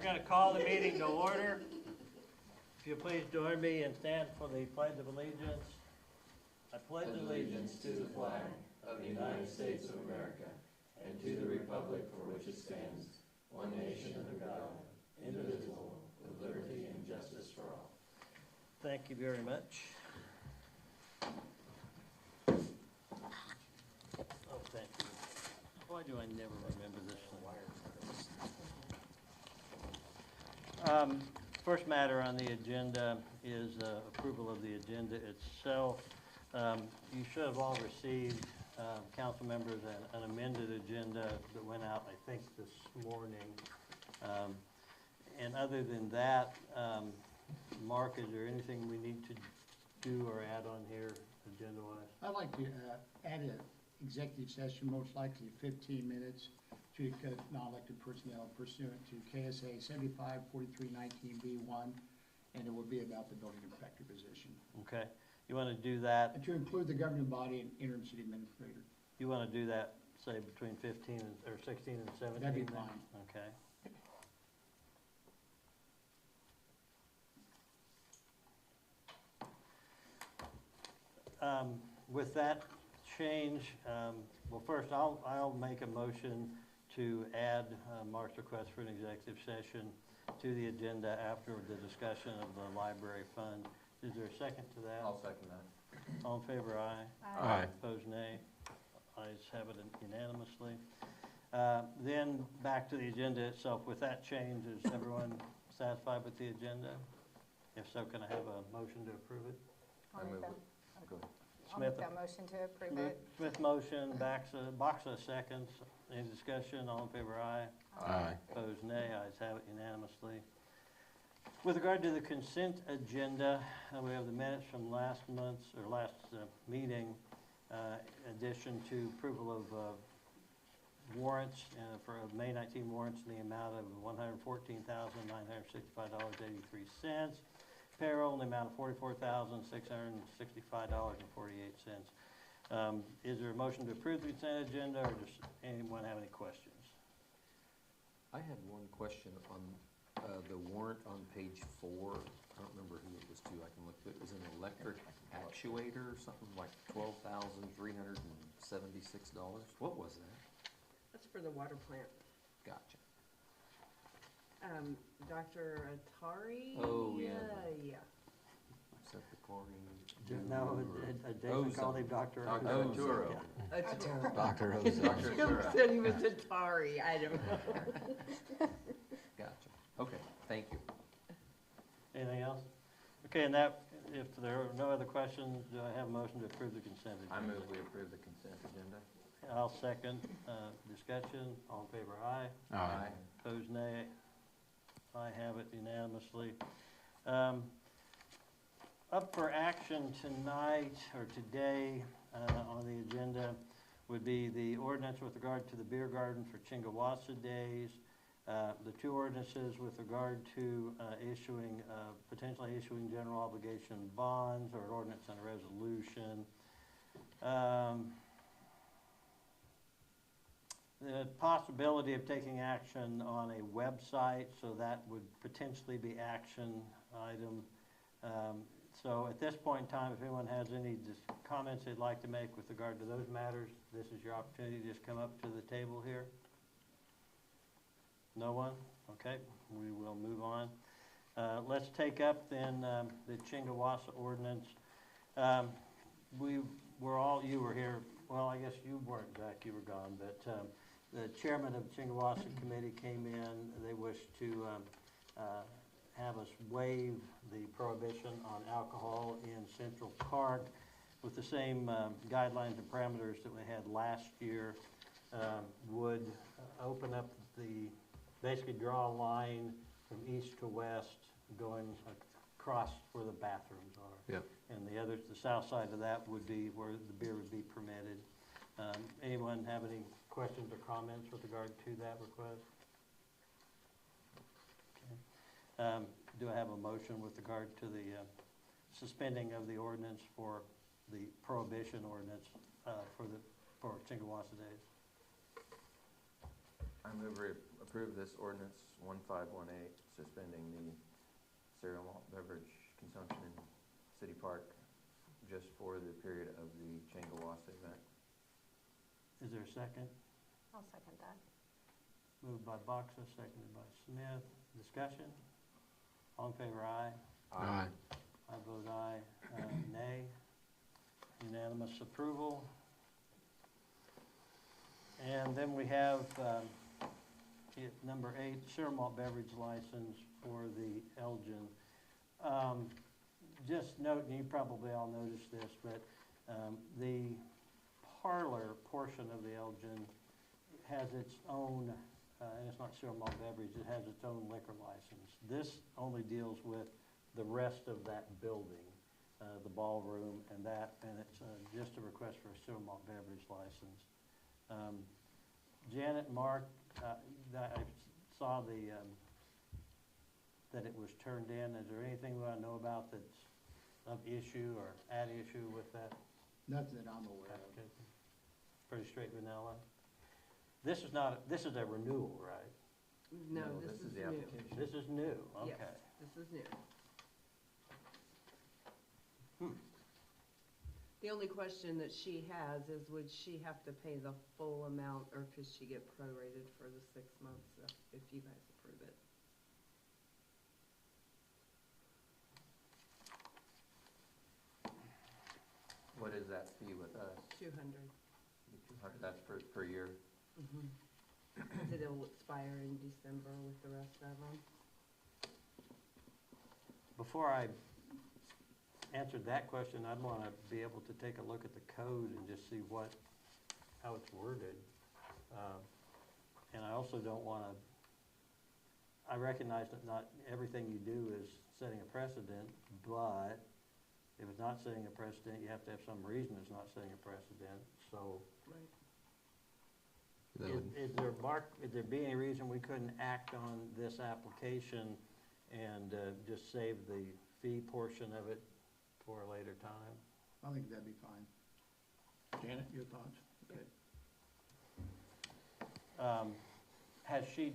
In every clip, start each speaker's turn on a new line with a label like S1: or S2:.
S1: going to call the meeting to order. If you please join me and stand for the Pledge of Allegiance. I pledge allegiance to the flag of the United States of America and to the republic for which it stands, one nation under God, indivisible, with liberty and justice for all. Thank you very much. Oh, thank you. Why do I never remember this one? First matter on the agenda is approval of the agenda itself. You should have all received, council members, an amended agenda that went out, I think, this morning. And other than that, Mark, is there anything we need to do or add on here agenda-wise?
S2: I'd like to add an executive session, most likely 15 minutes, to non-elected personnel pursuant to KSA 754319B1, and it will be about the building inspector position.
S1: Okay. You want to do that?
S2: And to include the governing body and interim city administrator.
S1: You want to do that, say, between 15 and, or 16 and 17?
S2: That'd be
S1: then?
S2: fine.
S1: Okay. With that change, well, first I'll make a motion to add Mark's request for an executive session to the agenda after the discussion of the library fund. Is there a second to that?
S3: I'll second that.
S1: All in favor, aye.
S3: Aye.
S1: Opposed, nay. Ayes have it unanimously. Then back to the agenda itself. With that change, is everyone satisfied with the agenda? If so, can I have a motion to approve it?
S3: I move it. Go ahead.
S4: I'll make that motion to approve it.
S1: Smith motion, Baxa seconds. Any discussion? All in favor, aye.
S3: Aye.
S1: Opposed, nay. Ayes have it unanimously. With regard to the consent agenda, we have the minutes from last month's, or last meeting, addition to approval of warrants for May 19 warrants in the amount of $114,965.83. Payroll in the amount of $44,665.48. Is there a motion to approve the consent agenda, or does anyone have any questions?
S5: I had one question on the warrant on page 4. I don't remember who it was to. I can look. It was an electric actuator or something like $12,376. What was that?
S6: That's for the water plant.
S5: Gotcha.
S6: Dr. Atari?
S5: Oh, yeah.
S6: Yeah.
S5: Except the chlorine.
S1: No, Jason called him Dr.
S3: Oturo.
S5: Dr.
S6: Jim said he was Atari. I don't know.
S5: Gotcha. Okay, thank you.
S1: Anything else? Okay, and that, if there are no other questions, do I have a motion to approve the consent agenda?
S3: I move we approve the consent agenda.
S1: I'll second. Discussion. All in favor, aye.
S3: Aye.
S1: Opposed, nay. I have it unanimously. Up for action tonight, or today, on the agenda would be the ordinance with regard to the beer garden for Chingawassa Days, the two ordinances with regard to potentially issuing general obligation bonds, or an ordinance and a resolution. The possibility of taking action on a website, so that would potentially be action item. So at this point in time, if anyone has any comments they'd like to make with regard to those matters, this is your opportunity to just come up to the table here. No one? Okay, we will move on. Let's take up then the Chingawassa ordinance. You were here, well, I guess you weren't, Zach, you were gone, but the chairman of the Chingawassa committee came in. They wish to have us waive the prohibition on alcohol in Central Park with the same guidelines and parameters that we had last year. Would open up basically draw a line from east to west going across where the bathrooms are.
S5: Yep.
S1: And the south side of that would be where the beer would be permitted. Anyone have any questions or comments with regard to that request? Okay. Do I have a motion with regard to the suspending of the ordinance for the prohibition ordinance for Chingawassa Days?
S3: I move we approve this ordinance 1518, suspending the cereal malt beverage consumption in City Park just for the period of the Chingawassa event.
S1: Is there a second?
S4: I'll second that.
S1: Moved by Baxa, seconded by Smith. Discussion? All in favor, aye.
S5: Aye.
S1: I vote aye. Nay. Unanimous approval. And then we have number 8, cereal malt beverage license for the Elgin. Just note, and you probably all noticed this, but the parlor portion of the Elgin has its own, and it's not cereal malt beverage, it has its own liquor license. This only deals with the rest of that building, the ballroom and that, and it's just a request for a cereal malt beverage license. Janet, Mark, I saw that it was turned in. Is there anything we ought to know about that's of issue or at issue with that
S2: Nothing that I'm aware of.
S1: application? Pretty straight vanilla. This is not, this is a renewal, right?
S6: No,
S3: No,
S6: this is
S3: the
S6: new.
S3: application.
S1: This is new,
S6: Yes,
S1: okay.
S6: this is new.
S1: Hmm.
S6: The only question that she has is, would she have to pay the full amount, or could she get prorated for the 6 months if you guys approve it?
S3: What is that fee with us?
S6: 200.
S3: 200, that's per year?
S6: Because it'll expire in December with the rest of them.
S1: Before I answered that question, I'd want to be able to take a look at the code and just see how it's worded. And I also don't want to, I recognize that not everything you do is setting a precedent, but if it's not setting a precedent, you have to have some reason it's not setting a precedent. So
S6: Right.
S1: is there be any reason we couldn't act on this application and just save the fee portion of it for a later time?
S2: I think that'd be fine. Janet, your thoughts? Okay.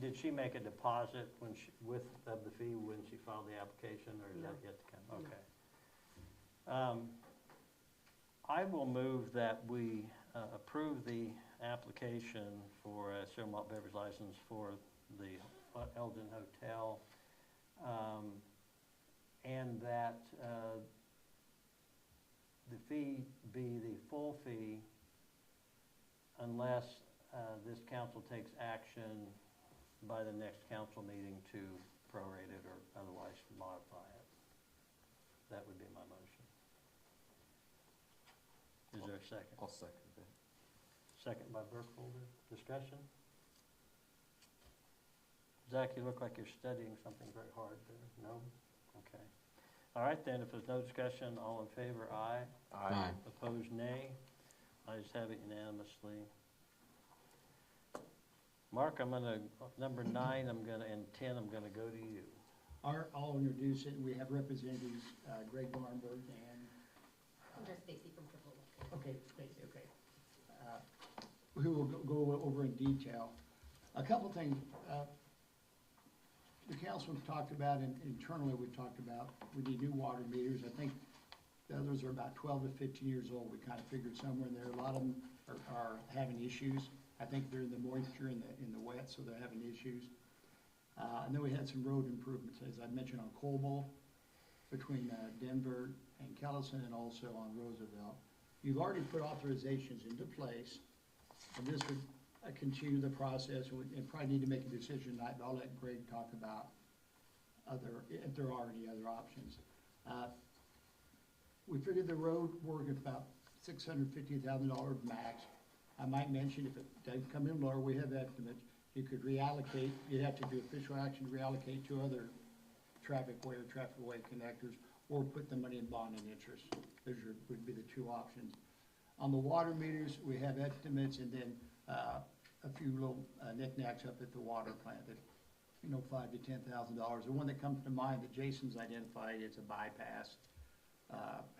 S1: Did she make a deposit of the fee when she filed the application, or is that
S6: No.
S1: yet to come?
S6: No.
S1: Okay. I will move that we approve the application for a cereal malt beverage license for the Elgin Hotel, and that the fee be the full fee unless this council takes action by the next council meeting to prorate it or otherwise modify it. That would be my motion. Is there a second?
S5: I'll second that.
S1: Second by Burkholder. Discussion? Zach, you look like you're studying something very hard there. No? Okay. All right, then, if there's no discussion, all in favor, aye.
S5: Aye.
S1: Opposed, nay. Ayes have it unanimously. Mark, number 9, and 10, I'm gonna go to you.
S2: I'll introduce it. We have representatives, Greg Barnberg and,
S7: I'm just Stacy from Triple Look.
S2: okay, Stacy, okay. Who will go over in detail. A couple things, the council's talked about, and internally we've talked about, we need new water meters. I think the others are about 12 to 15 years old. We kind of figured somewhere in there. A lot of them are having issues. I think they're in the moisture in the wet, so they're having issues. And then we had some road improvements, as I mentioned, on Coble, between Denver and Callison, and also on Roosevelt. You've already put authorizations into place, and this would continue the process, and probably need to make a decision tonight, but I'll let Greg talk about if there are any other options. We figured the road work at about $650,000 max. I might mention, if it doesn't come in lower, we have estimates. You could reallocate, you'd have to do official action to reallocate to other traffic-way or traffic-way connectors, or put the money in bond and interest. Those would be the two options. On the water meters, we have estimates, and then a few little knickknacks up at the water plant that, $5,000 to $10,000. The one that comes to mind that Jason's identified is a bypass.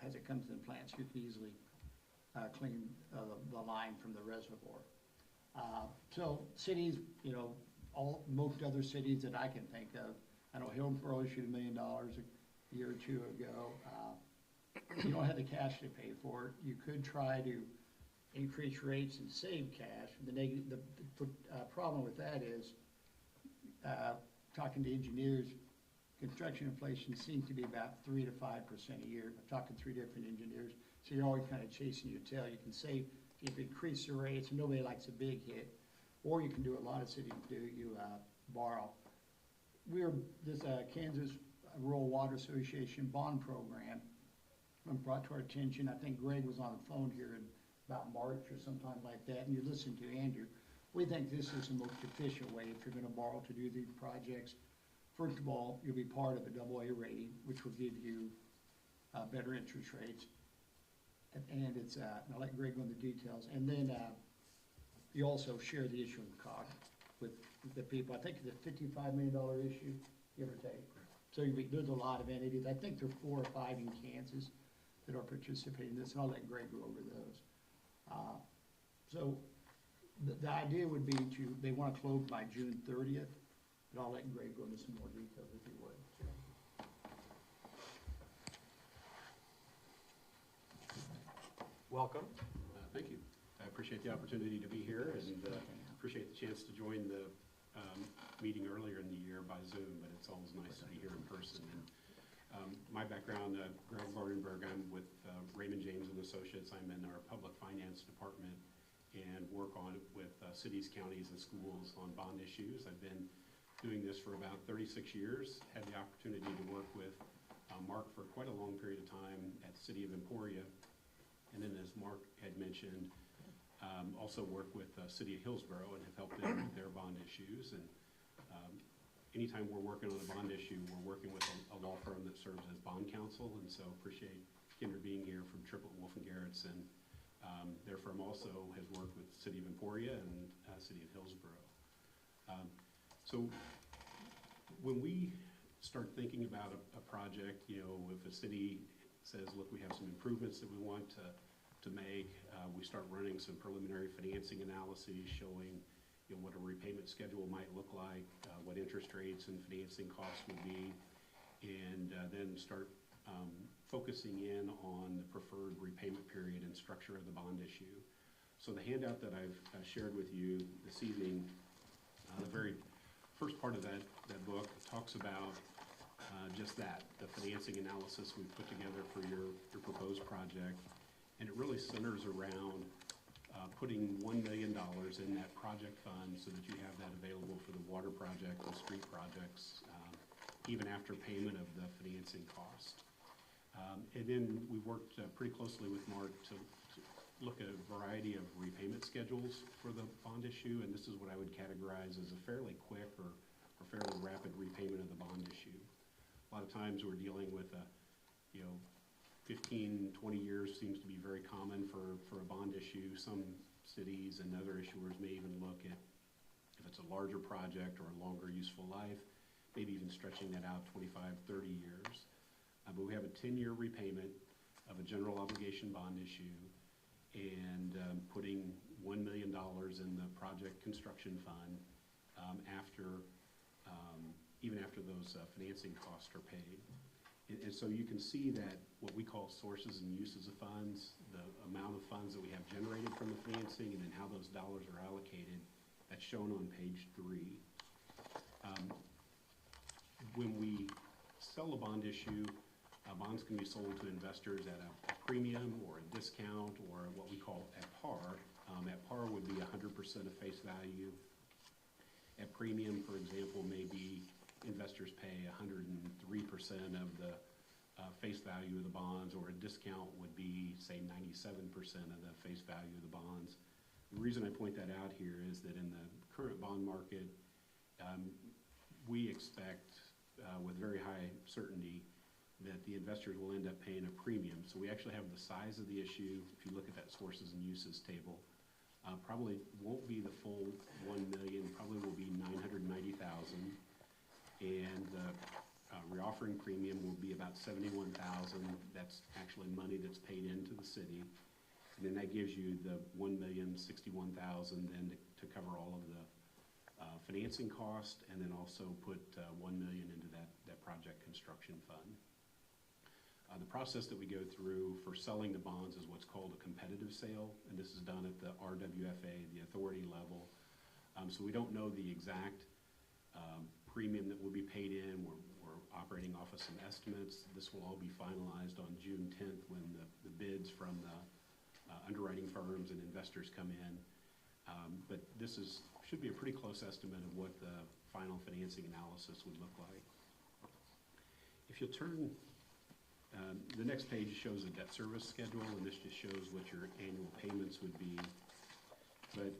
S2: As it comes to the plants, you can easily clean the line from the reservoir. So cities, you know, most other cities that I can think of, I know Hillsborough issued $1 million a year or two ago. You don't have the cash to pay for it. You could try to increase rates and save cash. The problem with that is, talking to engineers, construction inflation seems to be about 3 to 5% a year. I'm talking 3 different engineers, so you're always kind of chasing your tail. You can save, you can increase the rates, and nobody likes a big hit, or you can do what a lot of cities do, you borrow. This Kansas Rural Water Association bond program brought to our attention. I think Greg was on the phone here in about March or sometime like that, and you listened to Andrew. We think this is the most efficient way if you're gonna borrow to do these projects. First of all, you'll be part of a AA rating, which will give you better interest rates. And it's, and I'll let Greg go into the details. And then you also share the issuing cost with the people. I think it's a $55 million issue, give or take. So there's a lot of entities. I think there are 4 or 5 in Kansas that are participating in this, and I'll let Greg go over those. So the idea would be they want to close by June 30th, but I'll let Greg go into some more details if he would.
S8: Welcome. Thank you. I appreciate the opportunity to be here and appreciate the chance to join the meeting earlier in the year by Zoom, but it's always nice to be here in person. And my background, Greg Vardenberg, I'm with Raymond James and Associates. I'm in our public finance department and work with cities, counties, and schools on bond issues. I've been doing this for about 36 years. Had the opportunity to work with Mark for quite a long period of time at the City of Emporia. And then, as Mark had mentioned, also work with City of Hillsborough and have helped them with their bond issues. And anytime we're working on a bond issue, we're working with a law firm that serves as bond counsel. And so appreciate Kendra being here from Triplett, Wolf & Garrett's. And their firm also has worked with City of Emporia and City of Hillsborough. So when we start thinking about a project, you know, if a city says, look, we have some improvements that we want to make, we start running some preliminary financing analyses showing, you know, what a repayment schedule might look like, what interest rates and financing costs would be, and then start focusing in on the preferred repayment period and structure of the bond issue. So the handout that I've shared with you this evening, the very first part of that book talks about just that, the financing analysis we've put together for your proposed project. And it really centers around putting $1 million in that project fund so that you have that available for the water project and street projects, even after payment of the financing cost. And then we worked pretty closely with Mark to look at a variety of repayment schedules for the bond issue, and this is what I would categorize as a fairly quick or fairly rapid repayment of the bond issue. A lot of times we're dealing with 15, 20 years seems to be very common for a bond issue. Some cities and other issuers may even look at, if it's a larger project or a longer useful life, maybe even stretching that out 25, 30 years. But we have a 10-year repayment of a general obligation bond issue and putting $1 million in the project construction fund even after those financing costs are paid. And so you can see that what we call sources and uses of funds, the amount of funds that we have generated from the financing, and then how those dollars are allocated, that's shown on page 3. When we sell a bond issue, bonds can be sold to investors at a premium or a discount or what we call at par. At par would be 100% of face value. At premium, for example, maybe investors pay 103% of the face value of the bonds, or a discount would be, say, 97% of the face value of the bonds. The reason I point that out here is that in the current bond market, we expect with very high certainty that the investors will end up paying a premium. So we actually have the size of the issue. If you look at that sources and uses table, probably won't be the full 1 million, probably will be 990,000. And the reoffering premium will be about 71,000. That's actually money that's paid into the city. And then that gives you the 1,061,000 then to to cover all of the financing cost, and then also put $1 million into that project construction fund. The process that we go through for selling the bonds is what's called a competitive sale, and this is done at the RWFA, the authority level. So we don't know the exact premium that will be paid in. We're operating off of some estimates. This will all be finalized on June 10th when the bids from the underwriting firms and investors come in. But this should be a pretty close estimate of what the final financing analysis would look like. If you'll turn, the next page shows a debt service schedule, and this just shows what your annual payments would be. But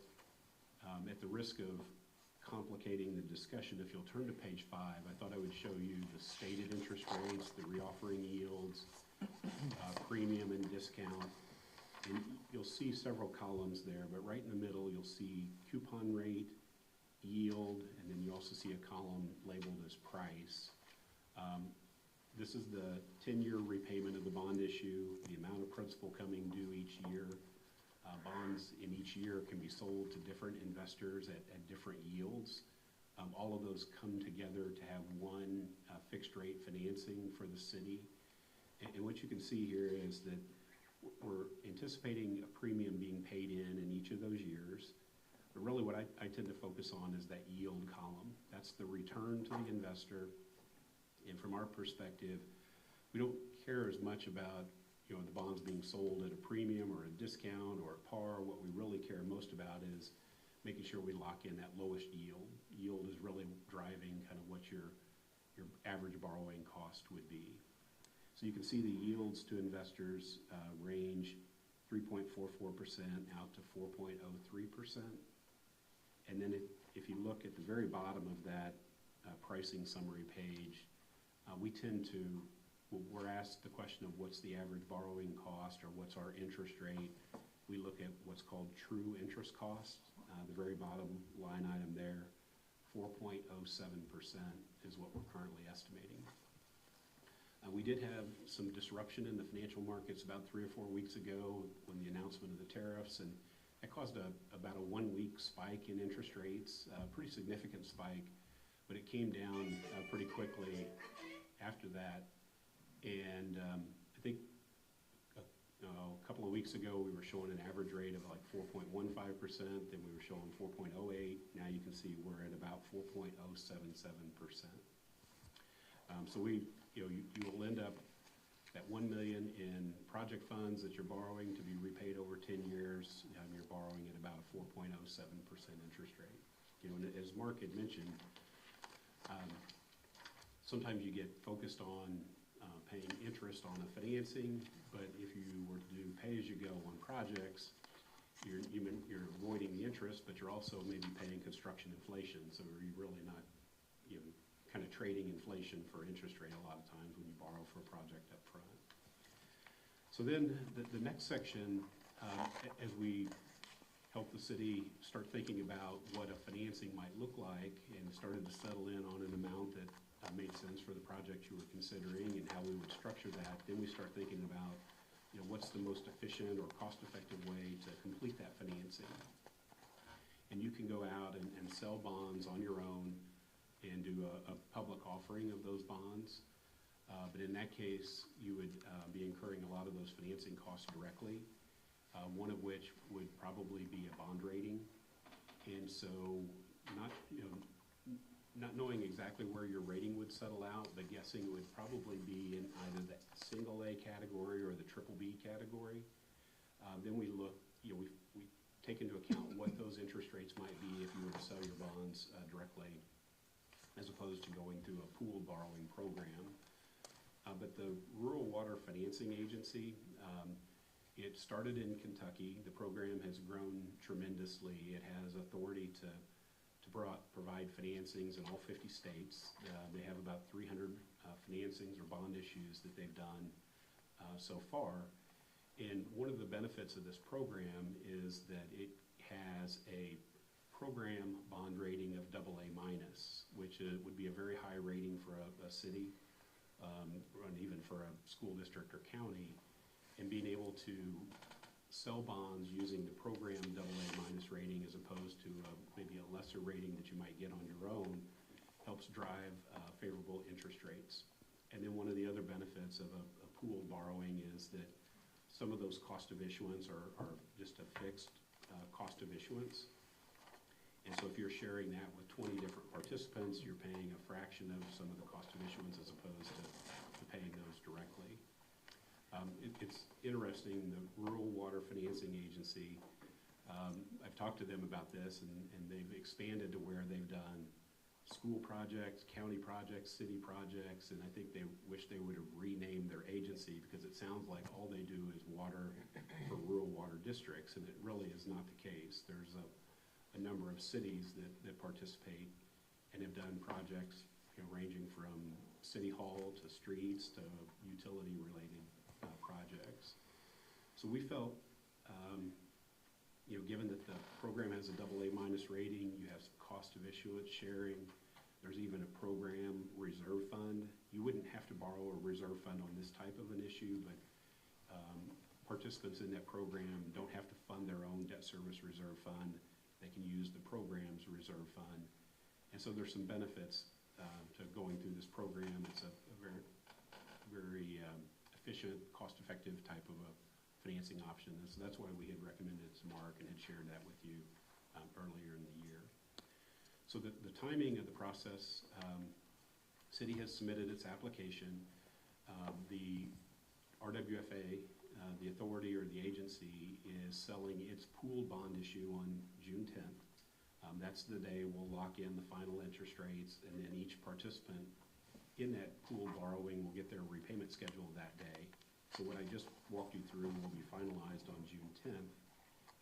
S8: at the risk of complicating the discussion, if you'll turn to page 5, I thought I would show you the stated interest rates, the reoffering yields, premium and discount. And you'll see several columns there, but right in the middle you'll see coupon rate, yield, and then you also see a column labeled as price. This is the 10-year repayment of the bond issue, the amount of principal coming due each year. Bonds in each year can be sold to different investors at different yields. All of those come together to have one fixed rate financing for the city. And what you can see here is that we're anticipating a premium being paid in each of those years. But really what I tend to focus on is that yield column. That's the return to the investor. And from our perspective, we don't care as much about the bonds being sold at a premium or a discount or at par. What we really care most about is making sure we lock in that lowest yield. Yield is really driving kind of what your average borrowing cost would be. So you can see the yields to investors range 3.44% out to 4.03%. And then if you look at the very bottom of that pricing summary page, we're asked the question of what's the average borrowing cost or what's our interest rate. We look at what's called true interest cost. The very bottom line item there, 4.07% is what we're currently estimating. We did have some disruption in the financial markets about 3 or 4 weeks ago when the announcement of the tariffs, and that caused about a 1-week spike in interest rates, a pretty significant spike, but it came down pretty quickly after that. And I think a couple of weeks ago we were showing an average rate of like 4.15%, then we were showing 4.08. Now you can see we're at about 4.077%. So you will end up at $1 million in project funds that you're borrowing to be repaid over 10 years. You're borrowing at about a 4.07% interest rate. And as Mark had mentioned, sometimes you get focused on paying interest on the financing, but if you were to do pay-as-you-go on projects, you're avoiding the interest, but you're also maybe paying construction inflation. So you're really not, kind of trading inflation for interest rate a lot of times when you borrow for a project up front. So then the next section, as we help the city start thinking about what a financing might look like and started to settle in on an amount that made sense for the project you were considering and how we would structure that, then we start thinking about what's the most efficient or cost-effective way to complete that financing. And you can go out and sell bonds on your own and do a public offering of those bonds. But in that case, you would be incurring a lot of those financing costs directly, one of which would probably be a bond rating. And so not knowing exactly where your rating would settle out, but guessing it would probably be in either the single A category or the triple B category. Then we look, we take into account what those interest rates might be if you were to sell your bonds directly, as opposed to going through a pooled borrowing program. But the Rural Water Financing Agency, it started in Kentucky. The program has grown tremendously. It has authority to provide financings in all 50 states. They have about 300 financings or bond issues that they've done so far. And one of the benefits of this program is that it has a program bond rating of AA-, which would be a very high rating for a city, and even for a school district or county. And being able to sell bonds using the program AA- rating as opposed to maybe a lesser rating that you might get on your own helps drive favorable interest rates. And then one of the other benefits of a pooled borrowing is that some of those cost of issuance are just a fixed cost of issuance. And so if you're sharing that with 20 different participants, you're paying a fraction of some of the cost of issuance as opposed to paying those directly. It's interesting, the Rural Water Financing Agency, I've talked to them about this, and they've expanded to where they've done school projects, county projects, city projects, and I think they wish they would have renamed their agency because it sounds like all they do is water for rural water districts, and it really is not the case. There's a number of cities that participate and have done projects, ranging from city hall to streets to utility-related projects. So we felt, given that the program has a AA- rating, you have some cost of issuance sharing, there's even a program reserve fund. You wouldn't have to borrow a reserve fund on this type of an issue, but participants in that program don't have to fund their own debt service reserve fund. They can use the program's reserve fund. And so there's some benefits to going through this program. It's a very, very efficient, cost-effective type of a financing option. And so that's why we had recommended it to Mark and had shared that with you earlier in the year. So the timing of the process, City has submitted its application. The RWFA, the authority or the agency, is selling its pooled bond issue on June 10th. That's the day we'll lock in the final interest rates, and then each participant in that pooled borrowing will get their repayment schedule that day. So what I just walked you through will be finalized on June 10th,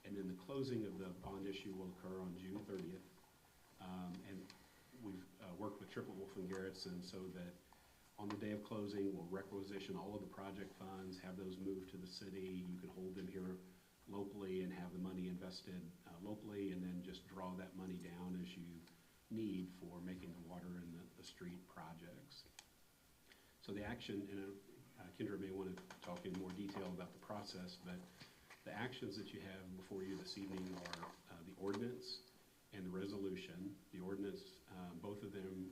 S8: and then the closing of the bond issue will occur on June 30th. And we've worked with Triple Wolf and Garrettson so that on the day of closing, we'll requisition all of the project funds, have those moved to the city. You can hold them here locally and have the money invested locally, and then just draw that money down as you need for making the water and the street projects. So the action, and Kendra may want to talk in more detail about the process, but the actions that you have before you this evening are the ordinance and the resolution. The ordinance, both of them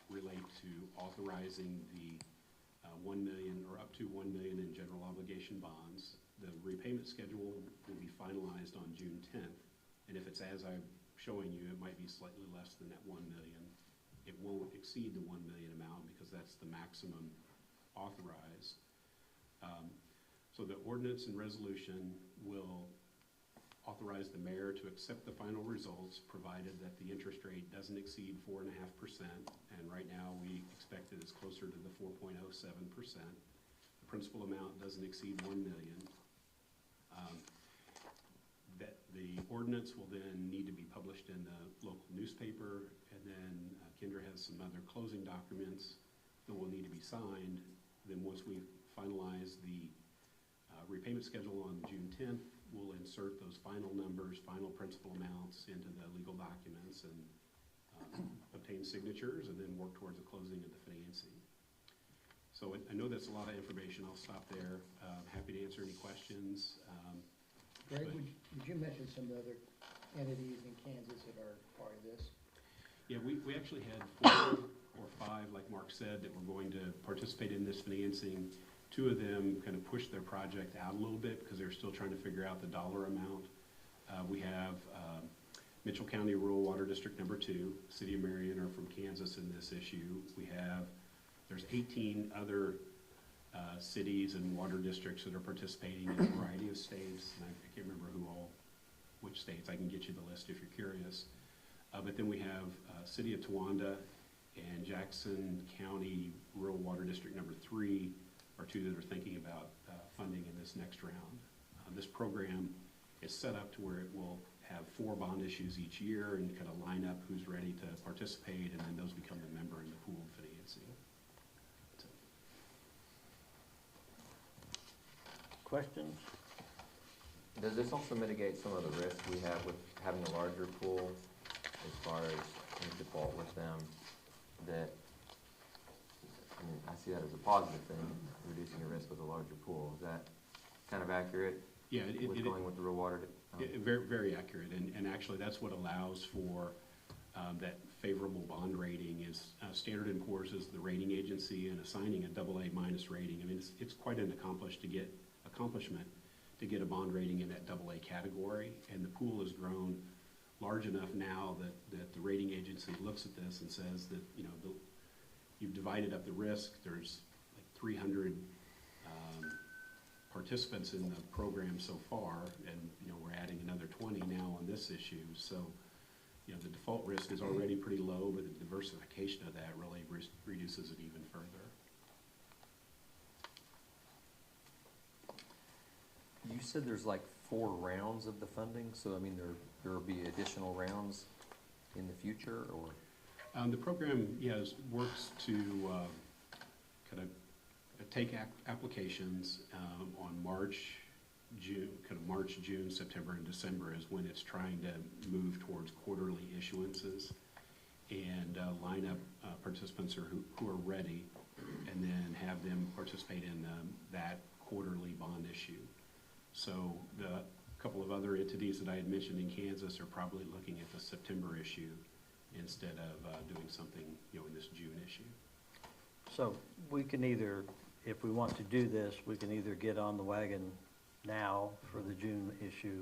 S8: relate to authorizing the 1 million or up to 1 million in general obligation bonds. The repayment schedule will be finalized on June 10th, and if it's as I'm showing you, it might be slightly less than that 1 million. It won't exceed the 1 million amount because that's the maximum authorized. So the ordinance and resolution will authorize the mayor to accept the final results provided that the interest rate doesn't exceed 4.5%, and right now we expect that it's closer to the 4.07%. The principal amount doesn't exceed 1 million. That the ordinance will then need to be published in the local newspaper, and then Kendra has some other closing documents that will need to be signed. Then once we finalize the repayment schedule on June 10th, we'll insert those final numbers, final principal amounts into the legal documents and obtain signatures, and then work towards the closing of the financing. So I know that's a lot of information. I'll stop there. Happy to answer any questions.
S2: Greg, would you mention some of the other entities in Kansas that are part of this?
S8: Yeah, we actually had 4 or 5, like Mark said, that were going to participate in this financing. 2 of them kind of pushed their project out a little bit because they're still trying to figure out the dollar amount. We have Mitchell County Rural Water District number 2, City of Marion are from Kansas in this issue. There's 18 other cities and water districts that are participating in a variety of states, and I can't remember which states. I can get you the list if you're curious. But then we have City of Towanda and Jackson County Rural Water District number 3 are 2 that are thinking about funding in this next round. This program is set up to where it will have 4 bond issues each year and kind of line up who's ready to participate, and then those become a member in the pooled financing.
S1: Questions?
S3: Does this also mitigate some of the risk we have with having a larger pool as far as any default with them? That, I mean, I see that as a positive thing, reducing the risk with a larger pool. Is that kind of accurate?
S8: Yeah,
S3: with going with the real water.
S8: very, very accurate, and actually, that's what allows for that favorable bond rating is Standard & Poor's is the rating agency, and assigning a AA minus rating. I mean, it's quite an accomplishment to get a bond rating in that AA category, and the pool has grown large enough now that the rating agency looks at this and says that, you know, you've divided up the risk. There's like 300 participants in the program so far, and, you know, we're adding another 20 now on this issue. So, you know, the default risk is already pretty low, but the diversification of that really reduces it even further.
S5: You said there's like 4 rounds of the funding, so I mean, there will be additional rounds in the future, or?
S8: The program, yes, works to kind of take applications on March, June, September, and December is when it's trying to move towards quarterly issuances, and line up participants who are ready, and then have them participate in that quarterly bond issue. So the couple of other entities that I had mentioned in Kansas are probably looking at the September issue instead of doing something, you know, in this June issue.
S1: So we can either, if we want to do this, we can either get on the wagon now for the June issue,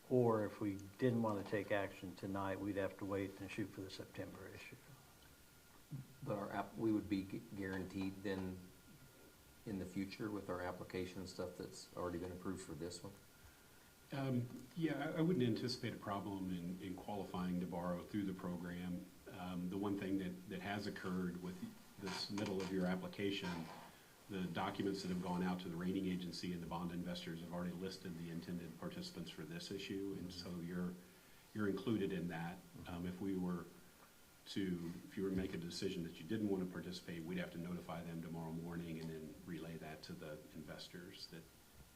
S1: or if we didn't want to take action tonight, we'd have to wait and shoot for the September issue.
S5: But we would be guaranteed then in the future with our application and stuff that's already been approved for this one?
S8: Yeah, I wouldn't anticipate a problem in qualifying to borrow through the program. The one thing that has occurred with this middle of your application, the documents that have gone out to the rating agency and the bond investors have already listed the intended participants for this issue, and so you're included in that. If you were to make a decision that you didn't want to participate, we'd have to notify them tomorrow morning and then relay that to the investors that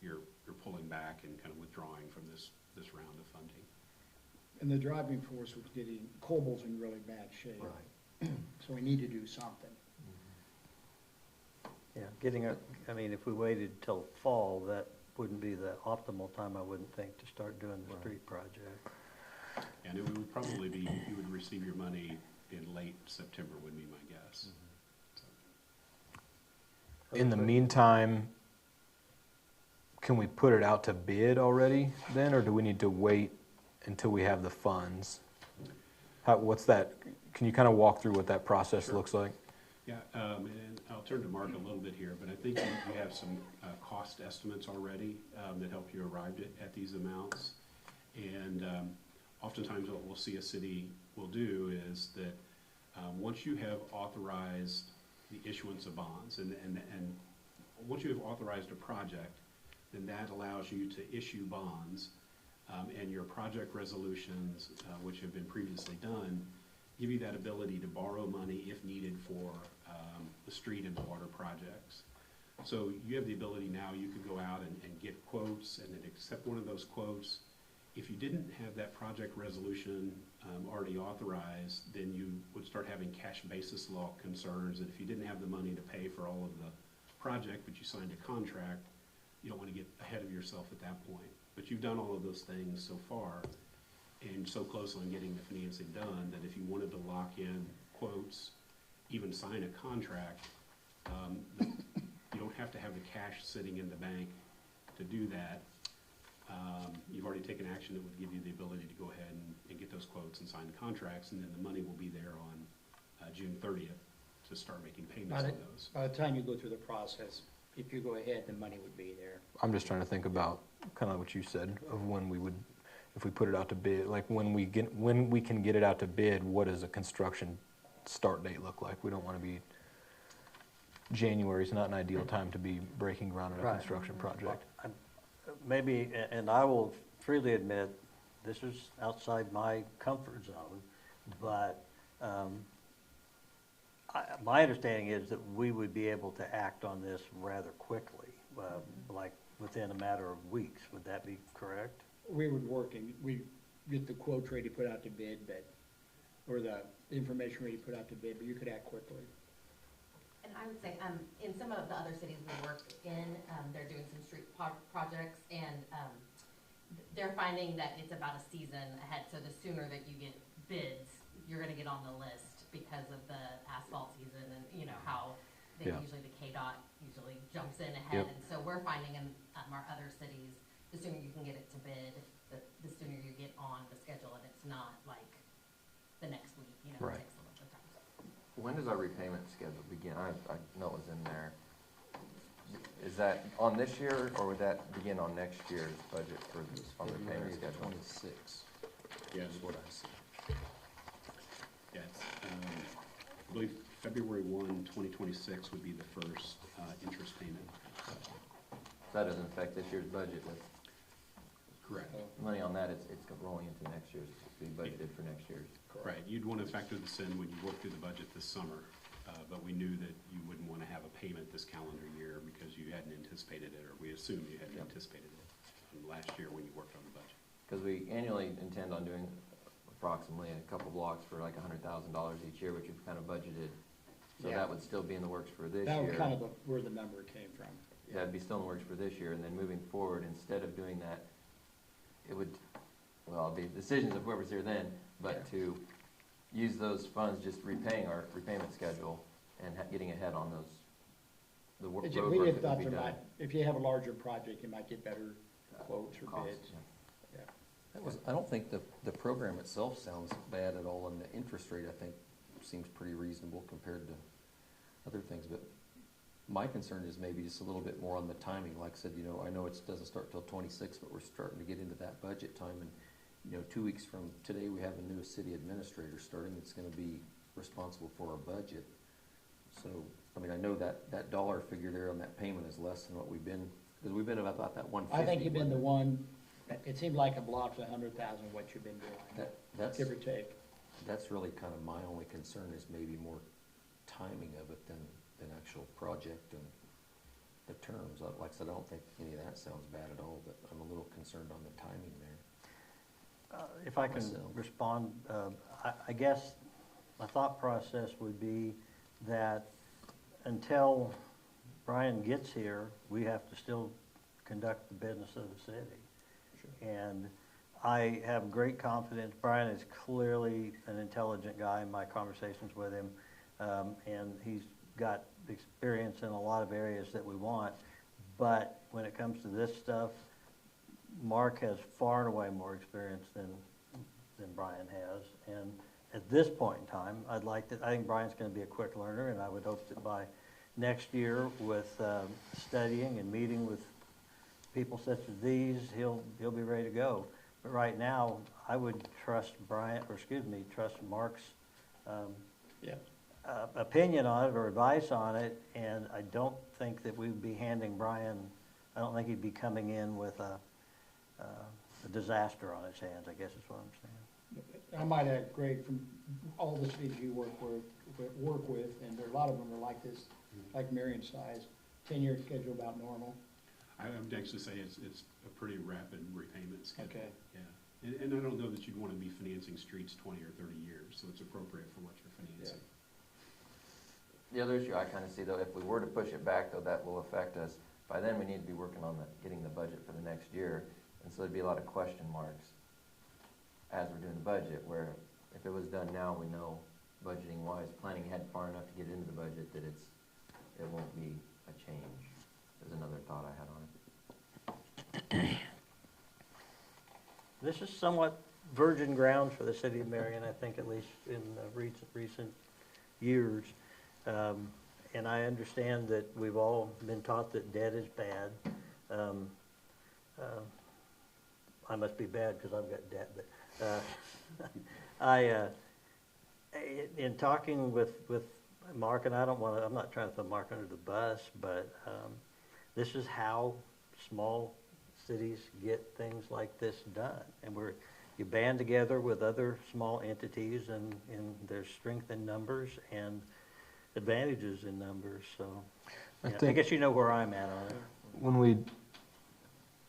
S8: you're pulling back and kind of withdrawing from this round of funding.
S2: And the driving force was Cobal's in really bad shape.
S5: Right.
S2: So we need to do something.
S1: Yeah, I mean, if we waited till fall, that wouldn't be the optimal time, I wouldn't think, to start doing the street project.
S8: And it would probably be, you would receive your money in late September would be my guess.
S9: In the meantime, can we put it out to bid already then, or do we need to wait until we have the funds? What's that, can you kind of walk through what that process looks like?
S8: Yeah, and I'll turn to Mark a little bit here, but I think you have some cost estimates already that help you arrive at these amounts. And oftentimes what we'll see a city will do is that once you have authorized the issuance of bonds, and once you have authorized a project, then that allows you to issue bonds, and your project resolutions, which have been previously done, give you that ability to borrow money if needed for the street and the water projects. So you have the ability now, you could go out and get quotes and then accept one of those quotes. If you didn't have that project resolution already authorized, then you would start having cash basis law concerns that if you didn't have the money to pay for all of the project, but you signed a contract, you don't want to get ahead of yourself at that point. But you've done all of those things so far and so close on getting the financing done that if you wanted to lock in quotes, even sign a contract, you don't have to have the cash sitting in the bank to do that. You've already taken action that would give you the ability to go ahead and get those quotes and sign the contracts, and then the money will be there on June 30th to start making payments on those.
S2: By the time you go through the process, if you go ahead, the money would be there.
S9: I'm just trying to think about kind of what you said of when we would, if we put it out to bid, like when we can get it out to bid, what does a construction start date look like? We don't want to be, January is not an ideal time to be breaking ground on a
S1: Right.
S9: construction project.
S1: Maybe, and I will freely admit, this is outside my comfort zone, but my understanding is that we would be able to act on this rather quickly, like within a matter of weeks. Would that be correct?
S2: We would work and we get the quotes ready to put out to bid, or the information ready to put out to bid, but you could act quickly.
S7: And I would say, in some of the other cities we work in, they're doing some street projects, and they're finding that it's about a season ahead, so the sooner that you get bids, you're gonna get on the list because of the asphalt season and, you know, how they
S9: Yeah.
S7: usually, the KDOT usually jumps in ahead.
S9: Yep.
S7: And so we're finding in our other cities, the sooner you can get it to bid, the sooner you get on the schedule, and it's not like the next week, you know,
S9: Right.
S7: it takes a little bit of time.
S3: When does our repayment schedule begin? I know it was in there. Is that on this year, or would that begin on next year's budget for, on the
S5: February
S3: payment
S5: of
S3: schedule?
S5: 26,
S8: Yeah,
S5: is what I see.
S8: yeah, I believe February 1, 2026 would be the first interest payment.
S3: That doesn't affect this year's budget with
S8: Correct.
S3: money on that, it's rolling into next year's, be budgeted for next year's.
S8: Right, you'd want to factor this in when you work through the budget this summer, but we knew that you wouldn't want to have a payment this calendar year because you hadn't anticipated it, or we assumed you hadn't
S3: Yep.
S8: anticipated it last year when you worked on the budget.
S3: Because we annually intend on doing approximately a couple blocks for like $100,000 each year, which we've kind of budgeted. So
S2: Yeah.
S3: that would still be in the works for this
S2: That was
S3: year.
S2: kind of where the number came from.
S3: Yeah, it'd be still in the works for this year, and then moving forward, instead of doing that, it would, well, it'd be decisions of whoever's here then, but
S2: Yeah.
S3: to use those funds, just repaying our repayment schedule and getting ahead on those, the road
S2: We
S3: work
S2: did
S3: that
S2: thought
S3: would be
S2: there
S3: done.
S2: might, if you have a larger project, you might get better quotes or
S3: Costs,
S2: bids.
S3: yeah.
S2: Yeah.
S5: I don't think the program itself sounds bad at all, and the interest rate, I think, seems pretty reasonable compared to other things, but my concern is maybe just a little bit more on the timing. Like I said, you know, I know it doesn't start till 26, but we're starting to get into that budget time, and, you know, 2 weeks from today, we have a new city administrator starting that's gonna be responsible for our budget. So, I mean, I know that dollar figure there on that payment is less than what we've been, because we've been about that 150.
S2: I think you've been the
S5: wasn't
S2: one, it seemed like a block's 100,000, what you've been
S5: it?
S2: doing,
S5: That's,
S2: give or take.
S5: that's really kind of my only concern, is maybe more timing of it than actual project and the terms. Like I said, I don't think any of that sounds bad at all, but I'm a little concerned on the timing there.
S1: If I can
S5: Myself.
S1: respond, I guess my thought process would be that until Brian gets here, we have to still conduct the business of the city. And I have great confidence, Brian is clearly an intelligent guy in my conversations with him, and he's got experience in a lot of areas that we want. But when it comes to this stuff, Mark has far and away more experience than Brian has. And at this point in time, I think Brian's gonna be a quick learner, and I would hope that by next year with studying and meeting with people such as these, he'll be ready to go. But right now, I would trust trust Mark's
S2: Yeah.
S1: opinion on it or advice on it, and I don't think that we'd be handing Brian, I don't think he'd be coming in with a disaster on his hands, I guess is what I'm saying.
S2: I might add, Greg, from all the cities you work with, and there are a lot of them are like this, like Marion size, 10-year schedule about normal.
S8: I would actually say it's a pretty rapid repayment schedule.
S2: Okay.
S8: Yeah, and I don't know that you'd want to be financing streets 20 or 30 years, so it's appropriate for what you're financing.
S3: The other issue I kind of see, though, if we were to push it back, though, that will affect us. By then, we need to be working on getting the budget for the next year, and so there'd be a lot of question marks as we're doing the budget, where if it was done now, we know budgeting-wise, planning ahead far enough to get into the budget that it won't be a change. Is another thought I had on it.
S1: This is somewhat virgin ground for the city of Marion, I think, at least in recent years. And I understand that we've all been taught that debt is bad. I must be bad because I've got debt, but in talking with Mark, and I'm not trying to throw Mark under the bus, but this is how small cities get things like this done. And you band together with other small entities, and there's strength in numbers and advantages in numbers, so.
S9: I
S1: Yeah, I
S9: think-
S1: guess you know where I'm at on it.
S9: When we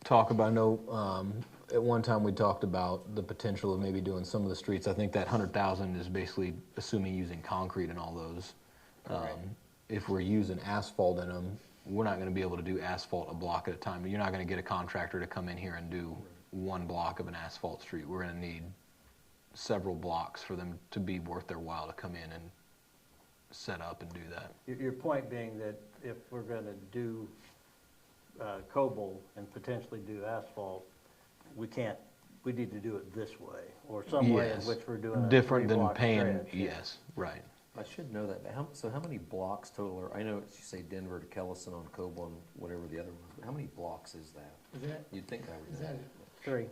S9: talk about, I know, at one time we talked about the potential of maybe doing some of the streets. I think that 100,000 is basically assuming using concrete in all those. If we're using asphalt in them, we're not gonna be able to do asphalt a block at a time. You're not gonna get a contractor to come in here and do one block of an asphalt street. We're gonna need several blocks for them to be worth their while to come in and set up and do that.
S1: Your point being that if we're gonna do cobble and potentially do asphalt, we need to do it this way, or some way in
S9: Yes.
S1: which we're doing a
S9: Different than
S1: three-block
S9: paying,
S1: stretch, yeah.
S9: yes, right.
S5: I should know that, but how many blocks total are, I know you say Denver to Kellison on Coble and whatever the other ones, but how many blocks is that?
S2: Is that,
S5: You'd think I
S2: is
S5: would
S2: that
S5: know.
S1: Three.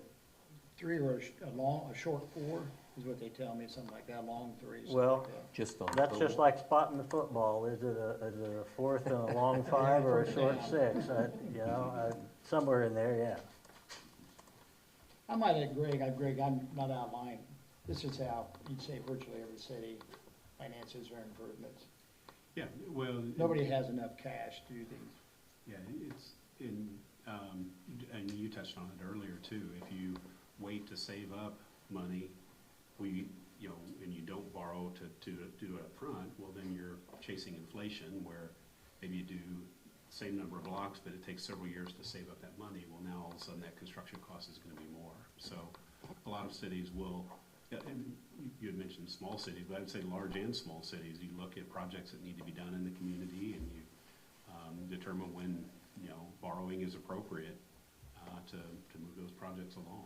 S2: three or a short four, is what they tell me, something like that, a long three, something
S1: Well,
S2: like that.
S5: Just on
S1: That's just
S5: Coble?
S1: like spotting the football. Is it a fourth and a long five or a short six? Somewhere in there, yeah.
S2: I might add Greg, I'm not out of line. This is how you'd say virtually every city finances their improvements.
S8: Yeah, well.
S2: Nobody has enough cash to do these.
S8: Yeah, it's in, and you touched on it earlier too, if you wait to save up money, and you don't borrow to do it up front, well, then you're chasing inflation where maybe you do the same number of blocks, but it takes several years to save up that money. Well, now all of a sudden that construction cost is gonna be more. So a lot of cities will, and you had mentioned small cities, but I would say large and small cities, you look at projects that need to be done in the community and you determine when, borrowing is appropriate to move those projects along.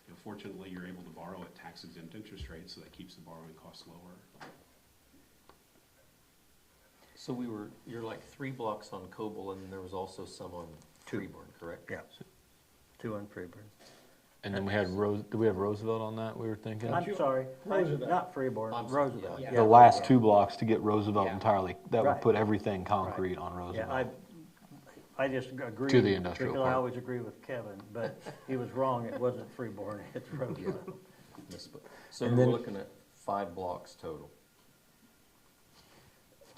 S8: And fortunately, you're able to borrow at tax-exempt interest rates, so that keeps the borrowing costs lower.
S5: So you're like 3 blocks on Coble, and there was also some on Freeborn, correct?
S1: Yeah. Two on Freeburg.
S9: And then we had do we have Roosevelt on that, we were thinking?
S1: I'm sorry,
S2: Roosevelt.
S1: not Freeborn,
S5: I'm sorry,
S1: Roosevelt.
S2: yeah.
S1: Yeah,
S9: The last
S1: Roosevelt.
S9: 2 blocks to get Roosevelt
S2: Yeah.
S9: entirely, that would
S1: Right.
S9: put everything concrete on
S1: Yeah,
S9: Roosevelt.
S1: I just agree.
S9: To the industrial
S1: Because I
S9: park.
S1: always agree with Kevin, but he was wrong, it wasn't Freeborn, it's Roosevelt.
S5: So
S9: And
S5: we're
S9: then-
S5: looking at 5 blocks total.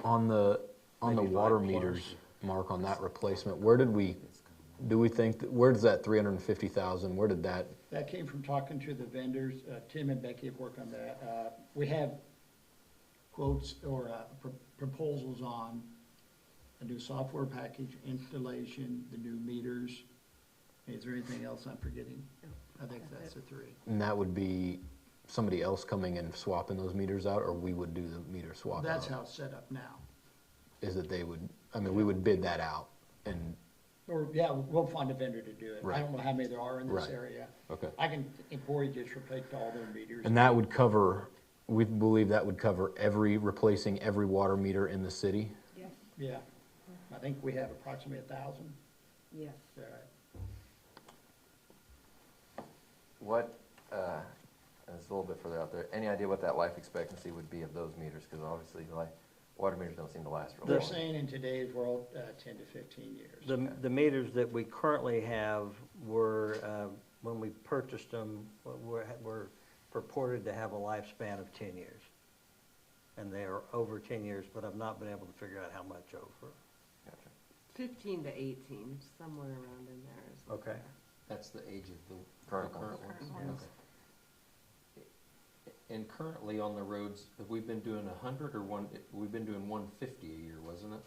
S9: On the
S1: Maybe
S9: water
S1: 5 plus.
S9: meters, Mark, on that replacement, where did we, do we think, where does that 350,000, where did that,
S2: That came from talking to the vendors. Tim and Becky have worked on that. We have quotes or proposals on a new software package, installation, the new meters. Is there anything else I'm forgetting? I think that's the 3.
S9: and that would be somebody else coming and swapping those meters out, or we would do the meter swap out?
S2: That's how it's set up now.
S9: Is that they would, we would bid that out, and,
S2: Or, yeah, we'll find a vendor to do it. I
S9: Right.
S2: don't know how many there are in this
S9: Right.
S2: area.
S9: okay.
S2: I can, Emporia just replaced all their meters.
S9: And that would cover, we believe that would cover replacing every water meter in the city?
S6: Yes,
S2: Yeah. I think we have approximately 1,000.
S6: yes.
S2: Right.
S3: What, and it's a little bit further out there, any idea what that life expectancy would be of those meters? Because obviously, water meters don't seem to last real
S2: They're
S3: long.
S2: saying in today's world, 10 to 15 years.
S1: The meters that we currently have were, when we purchased them, were purported to have a lifespan of 10 years. And they are over 10 years, but I've not been able to figure out how much over.
S3: Gotcha.
S6: 15 to 18, somewhere around in there is what
S1: Okay.
S5: That's the age of the
S3: Current
S5: current
S3: ones.
S5: ones?
S6: Current ones.
S5: Okay. And currently on the roads, have we been doing 100 or we've been doing 150 a year, wasn't it?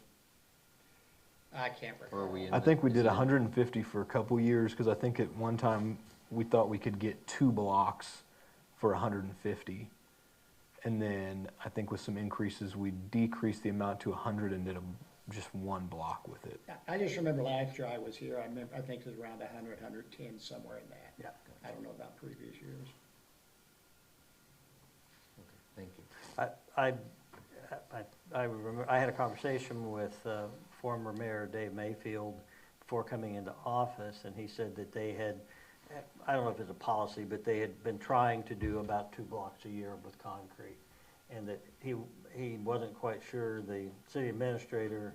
S2: I can't
S5: Or are
S2: recall.
S5: we in
S9: I
S5: the-
S9: think we
S5: is
S9: did
S5: it-
S9: 150 for a couple years, because I think at one time, we thought we could get 2 blocks for 150. And then, I think with some increases, we decreased the amount to 100 and did just 1 block with it.
S2: I just remember last year I was here, I think it was around 100, 110, somewhere in that.
S1: Yeah.
S2: I don't know about previous years.
S5: Okay, thank you.
S1: I remember, I had a conversation with former Mayor Dave Mayfield before coming into office, and he said that they had, I don't know if it's a policy, but they had been trying to do about 2 blocks a year with concrete. And that he wasn't quite sure, the city administrator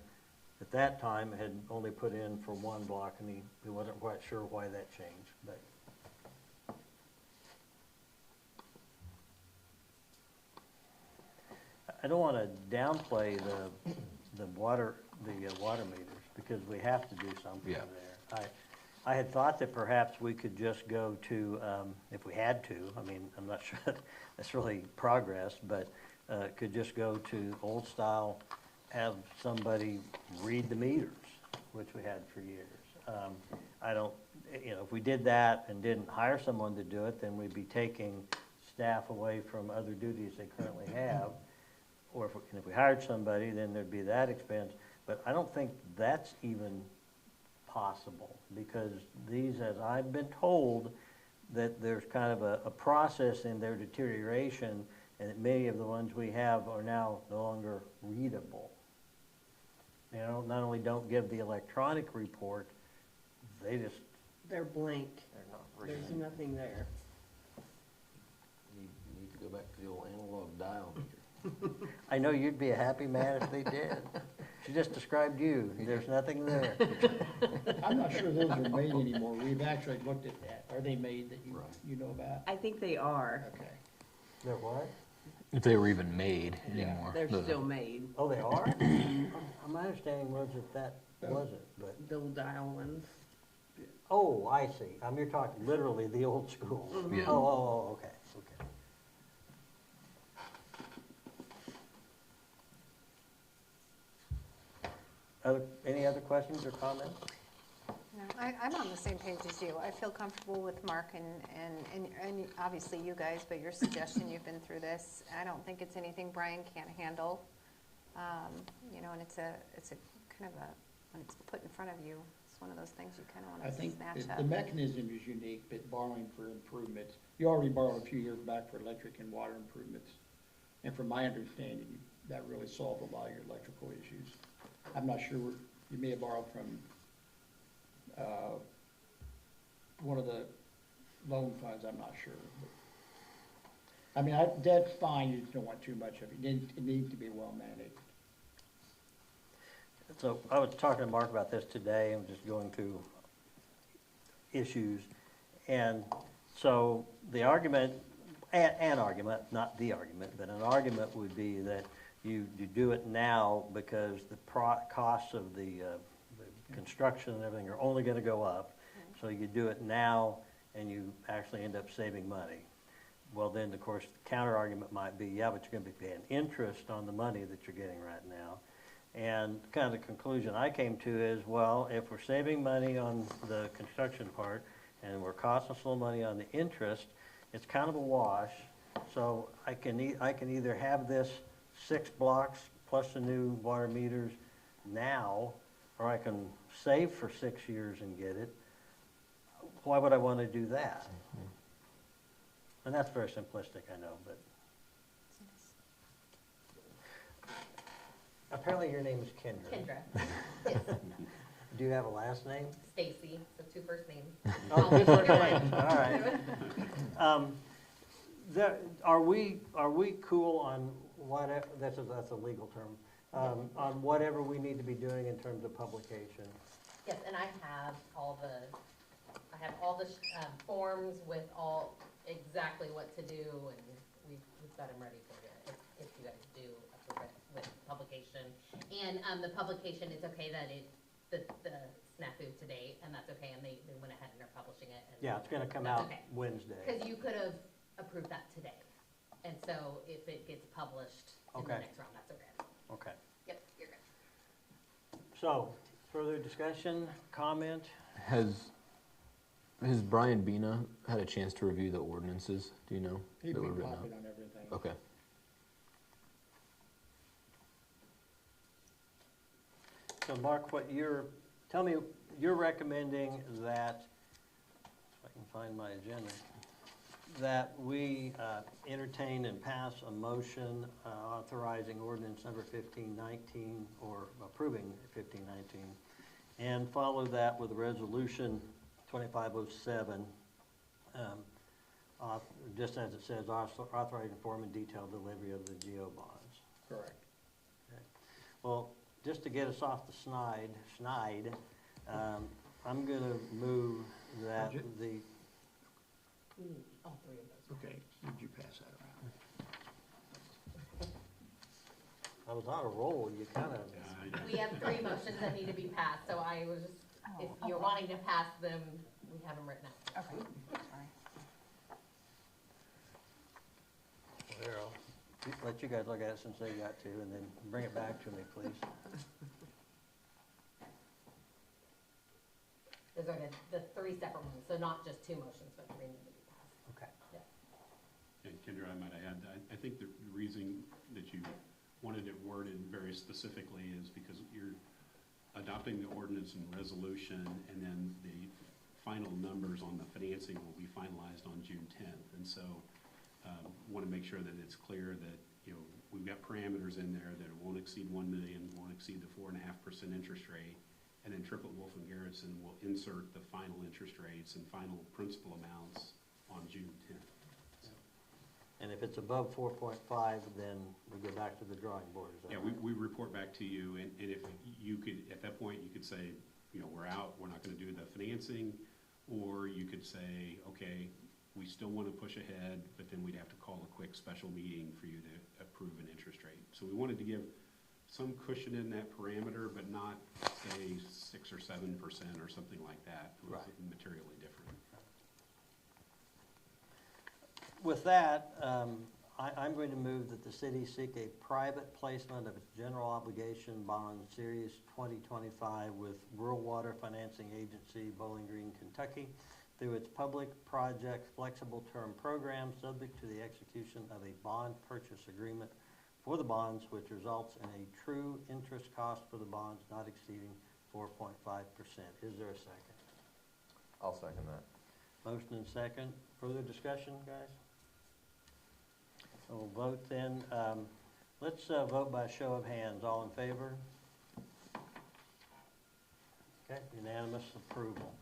S1: at that time had only put in for 1 block, and he wasn't quite sure why that changed, but. I don't want to downplay the water meters, because we have to do something
S9: Yeah.
S1: there. I had thought that perhaps we could just go to, if we had to, I mean, I'm not sure that's really progress, but could just go to old style, have somebody read the meters, which we had for years. if we did that and didn't hire someone to do it, then we'd be taking staff away from other duties they currently have. Or if we hired somebody, then there'd be that expense. But I don't think that's even possible, because these, as I've been told, that there's kind of a process in their deterioration, and that many of the ones we have are now no longer readable. You know, not only don't give the electronic report, they just,
S6: They're blank.
S5: They're not
S6: There's
S5: reading.
S6: nothing there.
S5: You need to go back to the old analog dial meter.
S1: I know you'd be a happy man if they did. She just described you, there's nothing there.
S2: I'm not sure those are made anymore. We've actually looked at that. Are they made that
S5: Right.
S2: you know about?
S6: I think they are.
S2: Okay.
S1: They're what?
S9: If they were even made
S2: Yeah,
S9: anymore.
S6: They're
S9: The-
S6: still made,
S1: Oh, they are? My understanding was that wasn't, but,
S6: the old dial ones.
S1: oh, I see. You're talking literally the old school.
S9: Yeah.
S1: Oh, okay, okay. Any other questions or comments?
S4: No, I'm on the same page as you. I feel comfortable with Mark and obviously you guys, but your suggestion, you've been through this. I don't think it's anything Brian can't handle. You know, and it's a kind of when it's put in front of you, it's one of those things you kind of
S2: I
S4: want to
S2: think
S4: snatch
S2: the
S4: up.
S2: mechanism is unique, but borrowing for improvements, you already borrowed a few years back for electric and water improvements. And from my understanding, that really solved a lot of your electrical issues. I'm not sure, you may have borrowed from, one of the loan funds, I'm not sure. I mean, that's fine, you just don't want too much of it. It needs to be well managed.
S1: So I was talking to Mark about this today, and just going through issues. And so the argument, an argument, not the argument, but an argument would be that you do it now because the costs of the construction and everything are only gonna go up. So you do it now and you actually end up saving money. Well, then, of course, the counter argument might be, yeah, but you're gonna be paying interest on the money that you're getting right now. And kind of the conclusion I came to is, well, if we're saving money on the construction part and we're costing us a little money on the interest, it's kind of a wash. So I can either have this 6 blocks plus the new water meters now, or I can save for 6 years and get it. Why would I want to do that? And that's very simplistic, I know, but. Apparently your name is Kendra.
S7: Kendra, yes,
S1: Do you have a last name?
S7: Stacy, so 2 first names.
S1: Oh, good first name, all right. Are we cool on whatever, that's a legal term, on whatever we need to be doing in terms of publication?
S7: Yes, and I have all the forms with exactly what to do, and we've got them ready for you, if you guys do approve it with publication. And, the publication, it's okay that the snafu today, and that's okay, and they went ahead and are publishing it. And
S1: Yeah, it's gonna come
S7: that's
S1: out
S7: okay.
S1: Wednesday.
S7: Because you could have approved that today, and so if it gets published in the
S1: Okay.
S7: next round, that's okay.
S1: Okay.
S7: Yep, you're good.
S1: So, further discussion, comment?
S9: Has Brian Bina had a chance to review the ordinances? Do you know?
S2: He'd
S9: that
S2: be
S9: were written out?
S2: copied on everything.
S9: Okay.
S1: So Mark, tell me, you're recommending that, if I can find my agenda, that we entertain and pass a motion authorizing ordinance number 1519, or approving 1519, and follow that with resolution 2507, just as it says, authorizing form and detailed delivery of the GO bonds.
S2: Correct.
S1: Okay. Well, just to get us off the schneid, I'm gonna move that
S2: Budget?
S1: the,
S7: We need all 3 of those.
S2: Okay, would you pass that around?
S1: I was on a roll, you kinda,
S7: We have 3 motions that need to be passed, so I was just, if
S4: Oh,
S7: you're
S4: okay.
S7: wanting to pass them, we have them written out.
S4: Okay, sorry.
S1: there, I'll let you guys look at it since they got to, and then bring it back to me, please.
S7: Does are the three separate ones, so not just two motions, but three need to be passed.
S1: Okay.
S8: And Kendra, I might add, I think the reason that you wanted it worded very specifically is because you're adopting the ordinance and resolution, and then the final numbers on the financing will be finalized on June 10th. And so want to make sure that it's clear that, you know, we've got parameters in there that it won't exceed 1 million, won't exceed the 4.5% interest rate, and then Triplett, Wolf, and Garrison will insert the final interest rates and final principal amounts on June 10th.
S1: And if it's above 4.5, then we go back to the drawing board, is that
S8: Yeah,
S1: right?
S8: we report back to you, and if you could, at that point, you could say, you know, we're out, we're not gonna do the financing, or you could say, okay, we still wanna push ahead, but then we'd have to call a quick special meeting for you to approve an interest rate. So we wanted to give some cushion in that parameter, but not, say, 6 or 7% or something like that. It was
S1: Right.
S8: materially different.
S1: With that, I'm going to move that the city seek a private placement of its general obligation bond series 2025 with Rural Water Financing Agency, Bowling Green, Kentucky, through its public project flexible term program, subject to the execution of a bond purchase agreement for the bonds, which results in a true interest cost for the bonds not exceeding 4.5%. Is there a second?
S3: I'll second that.
S1: Motion and second. Further discussion, guys? So we'll vote then. Let's vote by show of hands. All in favor? Okay, unanimous approval.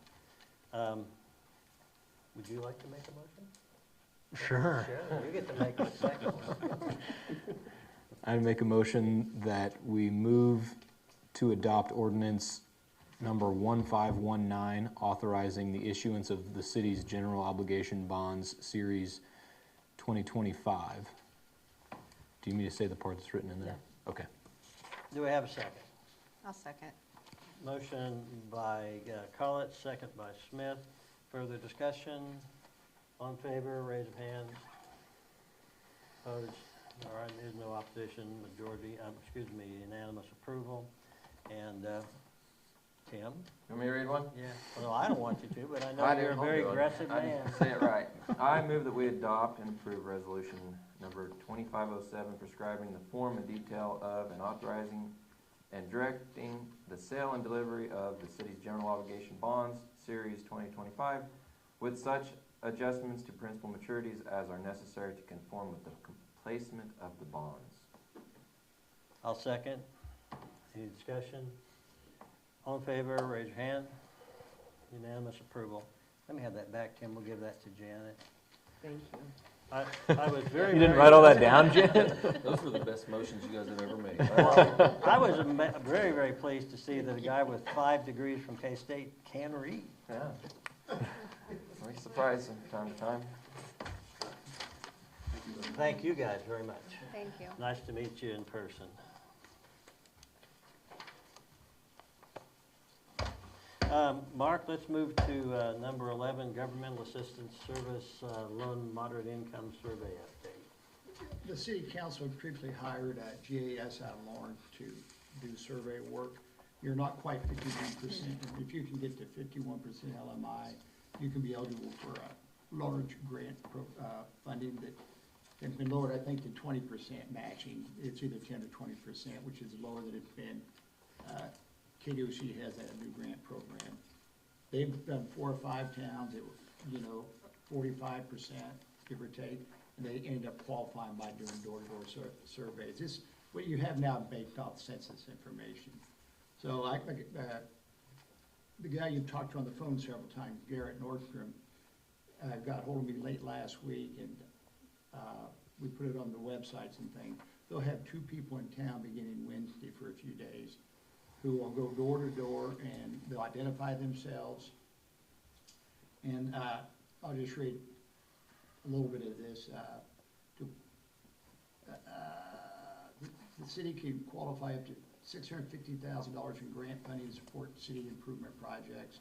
S1: Would you like to make a motion?
S9: Sure.
S1: Sure, you get to make the second one.
S9: I'd make a motion that we move to adopt ordinance number 1519, authorizing the issuance of the city's general obligation bonds, series 2025. Do you mean to say the part that's written in there? Okay.
S1: Do we have a second?
S4: I'll second.
S1: Motion by Collett, second by Smith. Further discussion? On favor, raise of hands. Opposed? All right, there's no opposition, majority, unanimous approval. And Tim?
S3: You want me to read one?
S1: Yeah, well, I don't want you to, but I
S3: I
S1: know
S3: do.
S1: you're a
S3: I'll
S1: very
S3: do it.
S1: aggressive
S3: I
S1: man.
S3: didn't say it right. I move that we adopt and approve resolution number 2507, prescribing the form and detail of and authorizing and directing the sale and delivery of the city's general obligation bonds, series 2025, with such adjustments to principal maturities as are necessary to conform with the placement of the bonds.
S1: I'll second. Any discussion? All in favor, raise your hand. Unanimous approval. Let me have that back, Tim. We'll give that to Janet.
S6: Thank you.
S1: I was very.
S9: You didn't
S1: very-
S9: write all that down, Janet?
S5: Those were the best motions you guys have ever made.
S1: Well, I was very, very pleased to see that a guy with 5 degrees from K-State can read.
S3: Yeah. Very surprising from time to time.
S1: Thank you guys very much.
S4: Thank you.
S1: Nice to meet you in person. Mark, let's move to number 11, Governmental Assistance Service Low Moderate Income Survey Update.
S2: The city council previously hired GAS out of Lawrence to do survey work. You're not quite 51%. If you can get to 51% LMI, you can be eligible for a large grant funding that has been lowered, I think, to 20% matching. It's either 10 or 20%, which is lower than it's been. KDOC has a new grant program. They've done 4 or 5 towns, it was, 45%, give or take, and they ended up qualifying by doing door-to-door surveys. This, what you have now based off census information. So the guy you talked to on the phone several times, Garrett Nordstrom, got hold of me late last week, and we put it on the websites and things. They'll have 2 people in town beginning Wednesday for a few days who will go door to door, and they'll identify themselves. And I'll just read a little bit of this. The city can qualify up to $650,000 in grant funding to support city improvement projects.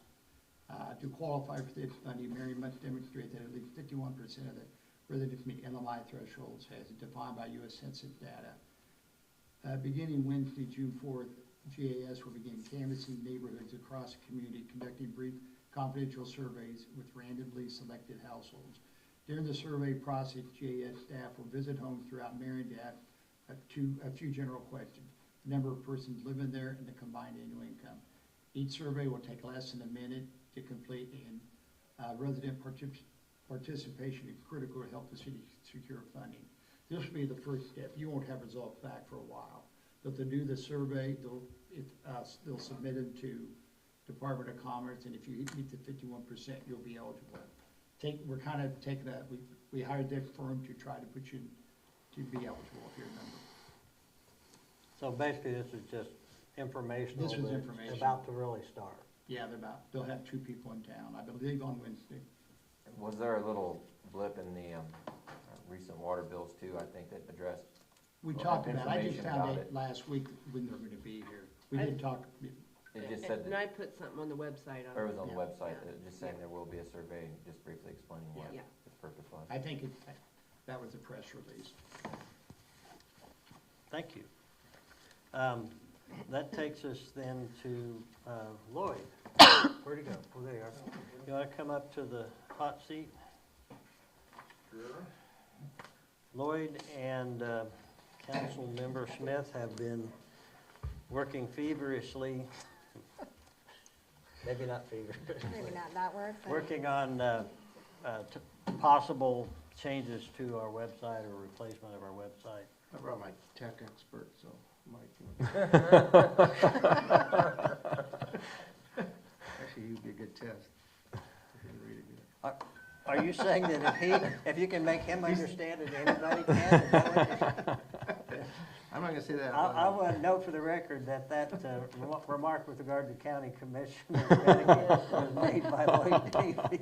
S2: To qualify for this funding, Marion must demonstrate that at least 51% of the residents meet LMI thresholds as defined by U.S. Census data. Beginning Wednesday, June 4th, GAS will begin canvassing neighborhoods across the community, conducting brief confidential surveys with randomly selected households. During the survey process, GIS staff will visit homes throughout Marion to ask a few general questions. The number of persons living there and the combined annual income. Each survey will take less than a minute to complete, and resident participation is critical to help the city secure funding. This will be the first step. You won't have results back for a while. But to do the survey, they'll submit it to Department of Commerce, and if you meet the 51%, you'll be eligible. We're kind of taking we hired that firm to try to put you to be eligible if you're a member.
S1: So basically, this is just informational.
S2: This was
S1: that's
S2: information.
S1: about to really start.
S2: Yeah, they'll have 2 people in town, I believe, on Wednesday.
S3: Was there a little blip in the recent water bills too, I think that addressed?
S2: We
S3: Well,
S2: talked about, I just
S3: information
S2: found
S3: about
S2: out
S3: it.
S2: last week when they're gonna be here. We
S6: I-
S2: did talk,
S3: It just said
S6: And
S3: that,
S6: I put something on the website on
S3: or it
S6: it.
S3: was on the
S2: Yeah.
S3: website,
S6: Yeah.
S3: just saying there will be a survey, just briefly explaining what
S6: Yeah.
S3: its purpose was.
S2: I think that was a press release.
S1: Thank you. That takes us then to Lloyd. Where'd he go? Oh, there you are. You want to come up to the hot seat? Lloyd and Council Member Smith have been working feverishly, maybe not feverishly,
S4: Maybe not that word, but.
S1: working on possible changes to our website or replacement of our website.
S10: I brought my tech expert, so Mike. Actually, you'd be a good test. If you can read it good.
S1: Are you saying that if you can make him understand it, anybody can? Is that what
S10: I'm not gonna say that.
S1: I want to note for the record that remark with regard to county commissioner Renegade was made by Lloyd Davy.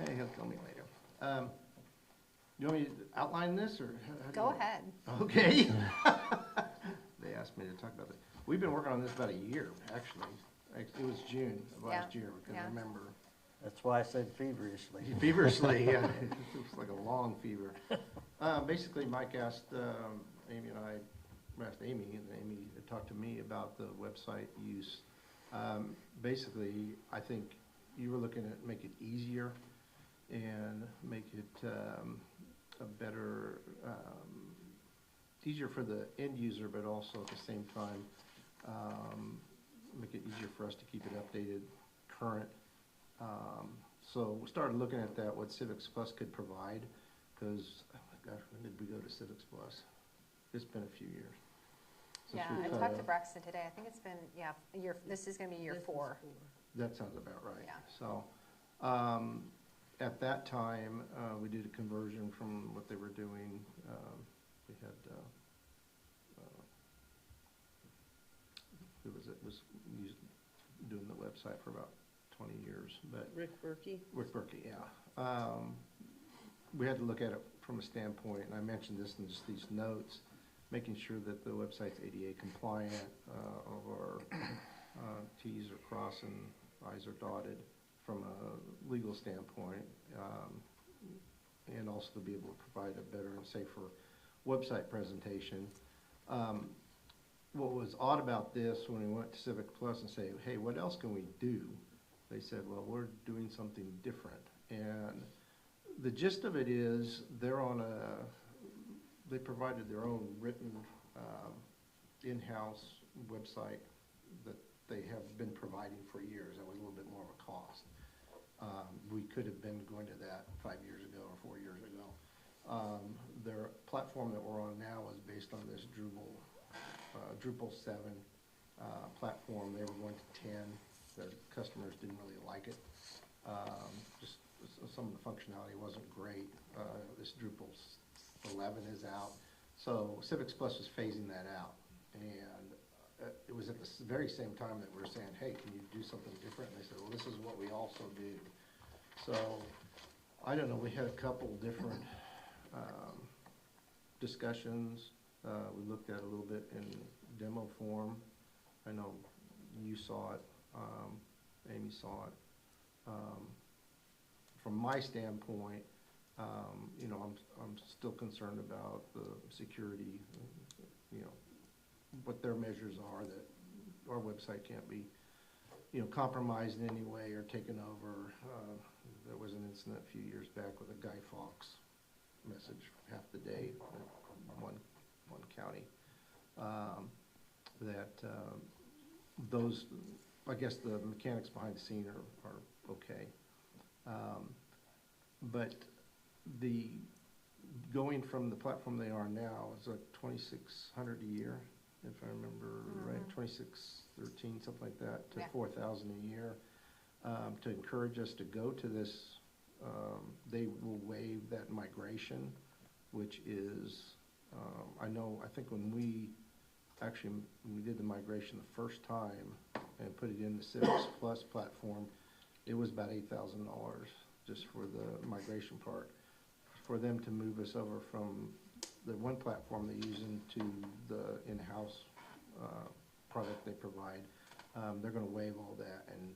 S10: Hey, he'll kill me later. You want me to outline this, or? how do you
S4: Go
S10: want-
S4: ahead.
S10: Okay. They asked me to talk about this. We've been working on this about a year, actually. It was June of last
S4: Yeah,
S10: year, because I
S4: yeah.
S10: remember
S1: That's why I said feverishly.
S10: feverishly, yeah. It was like a long fever. Basically, Mike asked, Amy and I, asked Amy, and Amy talked to me about the website use. Basically, I think you were looking at make it easier and make it a better, easier for the end user, but also at the same time, make it easier for us to keep it updated, current. So we started looking at that, what Civics Plus could provide, because, oh my gosh, when did we go to Civics Plus? It's been a few years. since
S4: Yeah,
S10: we've
S4: I
S10: had
S4: talked
S10: a-
S4: to Braxton today. I think it's been, this is gonna be year
S6: This is
S4: 4.
S10: That sounds about right.
S4: Yeah.
S10: So, at that time, we did a conversion from what they were doing. We had, who was it, doing the website for about 20 years, but
S6: Rick Berkey?
S10: Rick Berkey, yeah. We had to look at it from a standpoint, and I mentioned this in just these notes, making sure that the website's ADA compliant, all of our Ts are crossed and Is are dotted from a legal standpoint, and also to be able to provide a better and safer website presentation. What was odd about this, when we went to Civic Plus and say, hey, what else can we do? They said, well, we're doing something different. And the gist of it is, they provided their own written in-house website that they have been providing for years. That was a little bit more of a cost. We could have been going to that 5 years ago or 4 years ago. Their platform that we're on now is based on this Drupal 7 platform. They were going to 10. The customers didn't really like it. Just some of the functionality wasn't great. This Drupal 11 is out. So Civics Plus is phasing that out. And it was at the very same time that we were saying, hey, can you do something different? And they said, well, this is what we also do. So, I don't know, we had a couple different discussions. We looked at it a little bit in demo form. I know you saw it, Amy saw it. From my standpoint, you know, I'm still concerned about the security, you know, what their measures are, that our website can't be compromised in any way or taken over. There was an incident a few years back with a Guy Fawkes message half the day in one county. Those, I guess the mechanics behind the scene are okay. But going from the platform they are now is like $2,600 a year, if I remember right, 2,613, something like that, to
S4: Yeah.
S10: 4,000 a year. To encourage us to go to this, they will waive that migration, which is, I think when we did the migration the first time and put it in the Civics Plus platform, it was about $8,000 just for the migration part. For them to move us over from the one platform they use into the in-house product they provide, they're going to waive all that. And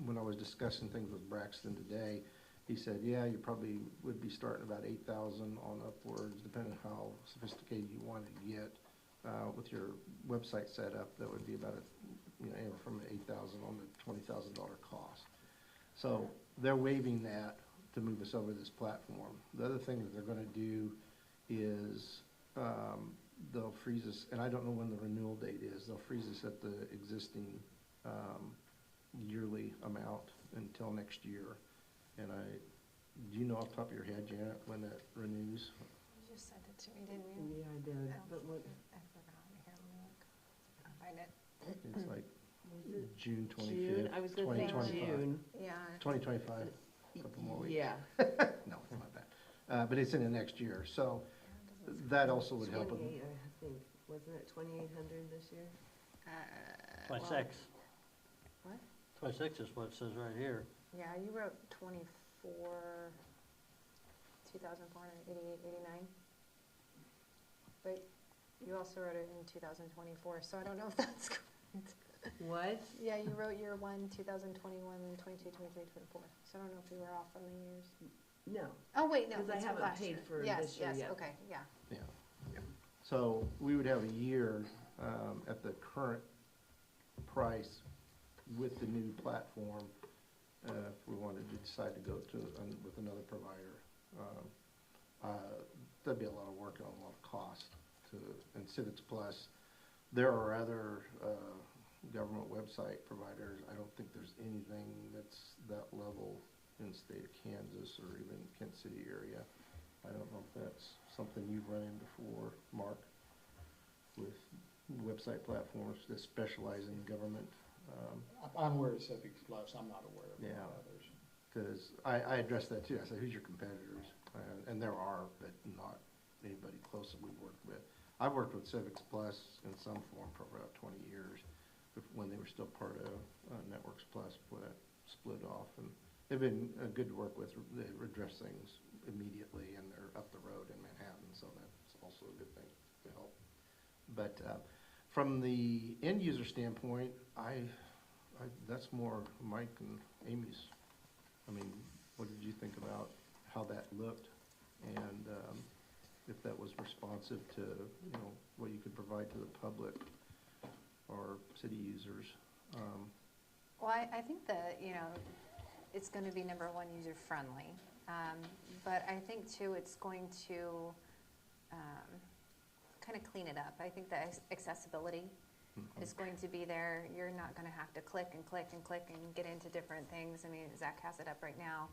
S10: when I was discussing things with Braxton today, he said, yeah, you probably would be starting about 8,000 on upwards, depending on how sophisticated you want to get with your website set up. That would be about anywhere from 8,000 on the $20,000 cost. So they're waiving that to move us over this platform. The other thing that they're going to do is they'll freeze us, and I don't know when the renewal date is. They'll freeze us at the existing yearly amount until next year. And do you know off the top of your head, Janet, when that renews?
S4: You just sent it to me, didn't you?
S6: Yeah, I did, but what,
S4: I forgot. Here, let me look. I'll find it.
S10: It's like
S6: was it
S10: June
S6: June?
S10: 25th,
S6: I was gonna say
S10: 2025.
S6: June.
S4: Yeah.
S10: 2025, a couple more weeks.
S6: Yeah.
S10: No, it's not that. But it's in the next year. So that also would help.
S6: 28, I think, wasn't it 2,800 this year?
S1: 26.
S4: What?
S1: 26 is what it says right here.
S4: Yeah, you wrote 24, 2,488, 89. But you also wrote it in 2024, so I don't know if that's correct.
S6: What?
S4: Yeah, you wrote year one, 2021, 22, 23, 24. So I don't know if you were off on the years.
S6: No.
S4: Oh, wait, no.
S6: 'Cause I
S4: that's
S6: haven't
S4: last
S6: paid
S4: year.
S6: for
S4: Yes,
S6: this year
S4: yes,
S6: yet.
S4: okay, yeah.
S10: Yeah. So we would have a year at the current price with the new platform if we wanted to decide to go with another provider. That'd be a lot of work and a lot of cost and Civics Plus. There are other government website providers. I don't think there's anything that's that level in the state of Kansas or even Kent City area. I don't know if that's something you've run into before, Mark, with website platforms that specialize in government.
S2: I'm aware of Civics Plus, I'm not aware of
S10: Yeah.
S2: others.
S10: Because I addressed that too. I said, who's your competitors? And there are, but not anybody close that we've worked with. I've worked with Civics Plus in some form for about 20 years when they were still part of Networks Plus before that split off. And they've been good to work with. They address things immediately, and they're up the road in Manhattan, so that's also a good thing to help. But from the end user standpoint, that's more Mike and Amy's. I mean, what did you think about how that looked, and if that was responsive to what you could provide to the public or city users?
S4: Well, I think that, it's going to be number one, user-friendly. But I think too, it's going to kind of clean it up. I think that accessibility is going to be there. You're not going to have to click and click and click and get into different things. I mean, Zach has it up right now.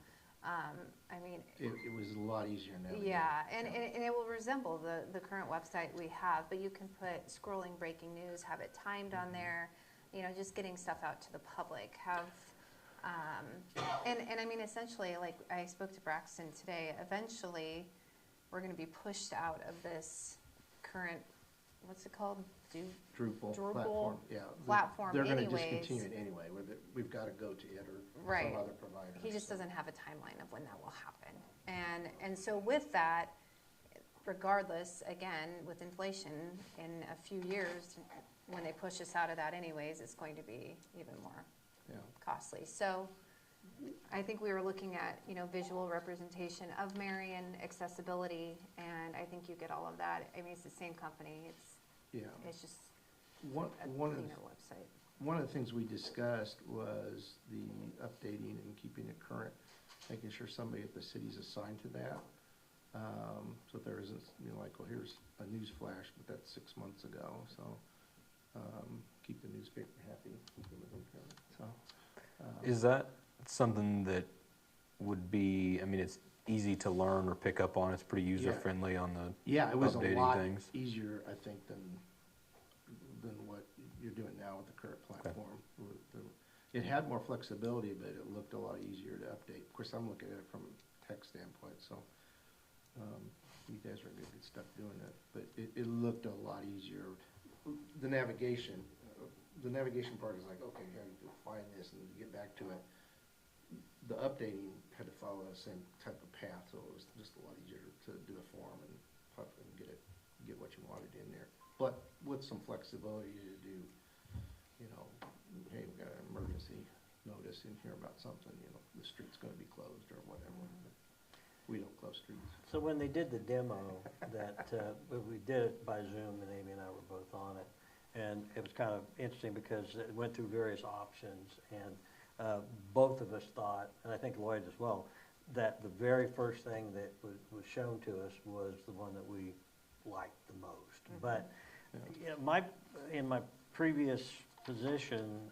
S10: It was a lot easier now.
S4: Yeah, and it will resemble the current website we have, but you can put scrolling breaking news, have it timed on there, just getting stuff out to the public, and I mean, essentially, like I spoke to Braxton today, eventually we're going to be pushed out of this current, what's it called?
S10: Drupal
S4: Drupal
S10: platform, yeah.
S4: platform
S10: They're going to
S4: anyways.
S10: discontinue it anyway. We've got to go to it or
S4: Right.
S10: some other provider.
S4: He just doesn't have a timeline of when that will happen. And so with that, regardless, again, with inflation, in a few years, when they push us out of that anyways, it's going to be even more costly. So I think we were looking at, visual representation of Marion, accessibility, and I think you get all of that. I mean, it's the same company. It's just
S10: One
S4: a
S10: of the
S4: cleaner website.
S10: one of the things we discussed was the updating and keeping it current, making sure somebody at the city's assigned to that. So there isn't, like, well, here's a news flash, but that's 6 months ago, so, keep the newspaper happy, keep them current, so.
S9: Is that something that would be, I mean, it's easy to learn or pick up on, it's pretty user-friendly on the
S10: Yeah, it was a
S9: updating
S10: lot
S9: things?
S10: easier, I think, than what you're doing now with the current platform. It had more flexibility, but it looked a lot easier to update. Of course, I'm looking at it from a tech standpoint, so you guys are good stuff doing it, but it looked a lot easier. The navigation part is like, okay, how do you find this and get back to it? The updating had to follow the same type of path, so it was just a lot easier to do a form and get what you wanted in there. But with some flexibility to do, hey, we've got an emergency notice in here about something, the street's gonna be closed or whatever. But we don't close streets.
S1: So when they did the demo, that, we did it by Zoom, and Amy and I were both on it, and it was kind of interesting because it went through various options, and both of us thought, and I think Lloyd as well, that the very first thing that was shown to us was the one that we liked the most. But in my previous position,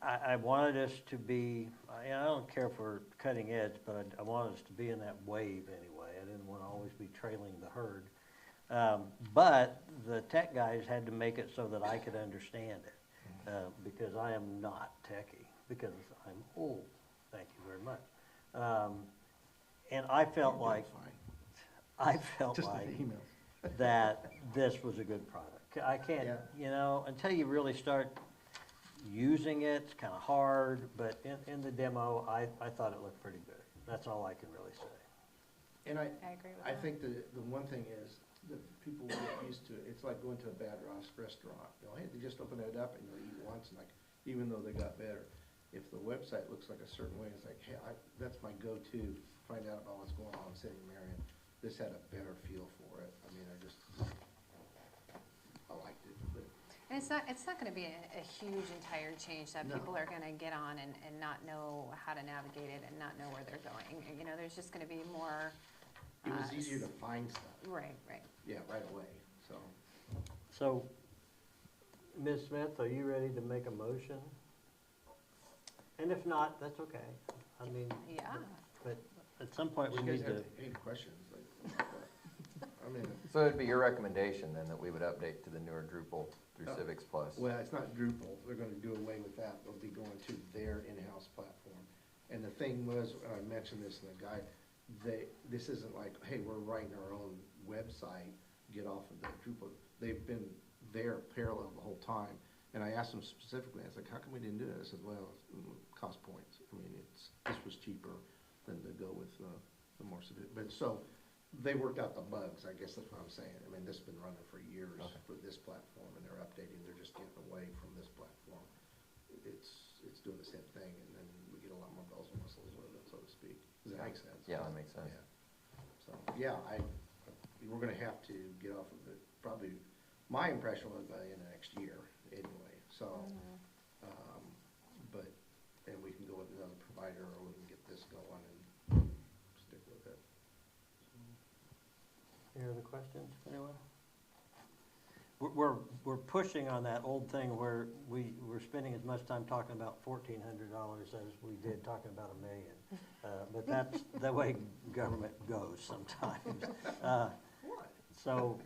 S1: I wanted us to be, I don't care for cutting edge, but I wanted us to be in that wave anyway. I didn't want to always be trailing the herd. But the tech guys had to make it so that I could understand it, because I am not techie, because I'm old, thank you very much. And I felt like, that this was a good product. I can't, until you really start using it, it's kind of hard, but in the demo, I thought it looked pretty good. That's all I can really say.
S10: And I
S4: agree with
S10: I
S4: that.
S10: think the one thing is that people get used to it. It's like going to a bad restaurant. Hey, they just open it up and you'll eat once, and like, even though they got better, if the website looks like a certain way, it's like, hey, that's my go-to, find out about what's going on in City of Marion. This had a better feel for it. I mean, I liked it, but.
S4: And it's not gonna be a huge entire change that
S10: No.
S4: people are gonna get on and not know how to navigate it and not know where they're going. There's just gonna be more.
S10: It was easier to find stuff.
S4: Right.
S10: Yeah, right away, so.
S1: So, Ms. Smith, are you ready to make a motion? And if not, that's okay. I mean.
S4: Yeah.
S1: But at some point, we
S10: You guys
S1: need
S10: have
S1: to.
S10: any questions? Like, I mean.
S3: So it'd be your recommendation then that we would update to the newer Drupal through Civics Plus?
S10: Well, it's not Drupal. They're gonna do away with that. They'll be going to their in-house platform. And the thing was, I mentioned this in the guide, this isn't like, hey, we're writing our own website, get off of the Drupal. They've been there parallel the whole time. And I asked them specifically, I was like, how come we didn't do it? I said, well, cost points. I mean, this was cheaper than to go with the more severe. But so, they worked out the bugs, I guess that's what I'm saying. I mean, this has been running for years for this platform, and they're updating, they're just getting away from this platform. It's doing the same thing, and then we get a lot more bells and whistles with it, so to speak. Does that make sense?
S3: Yeah, that makes sense.
S10: Yeah. So, yeah, we're gonna have to get off of it, probably, my impression was by the end of next year, anyway, so. And we can go with another provider, or we can get this going and stick with it.
S1: Any other questions, anyone? We're pushing on that old thing where we're spending as much time talking about $1,400 as we did talking about $1 million. But that's the way government goes sometimes. So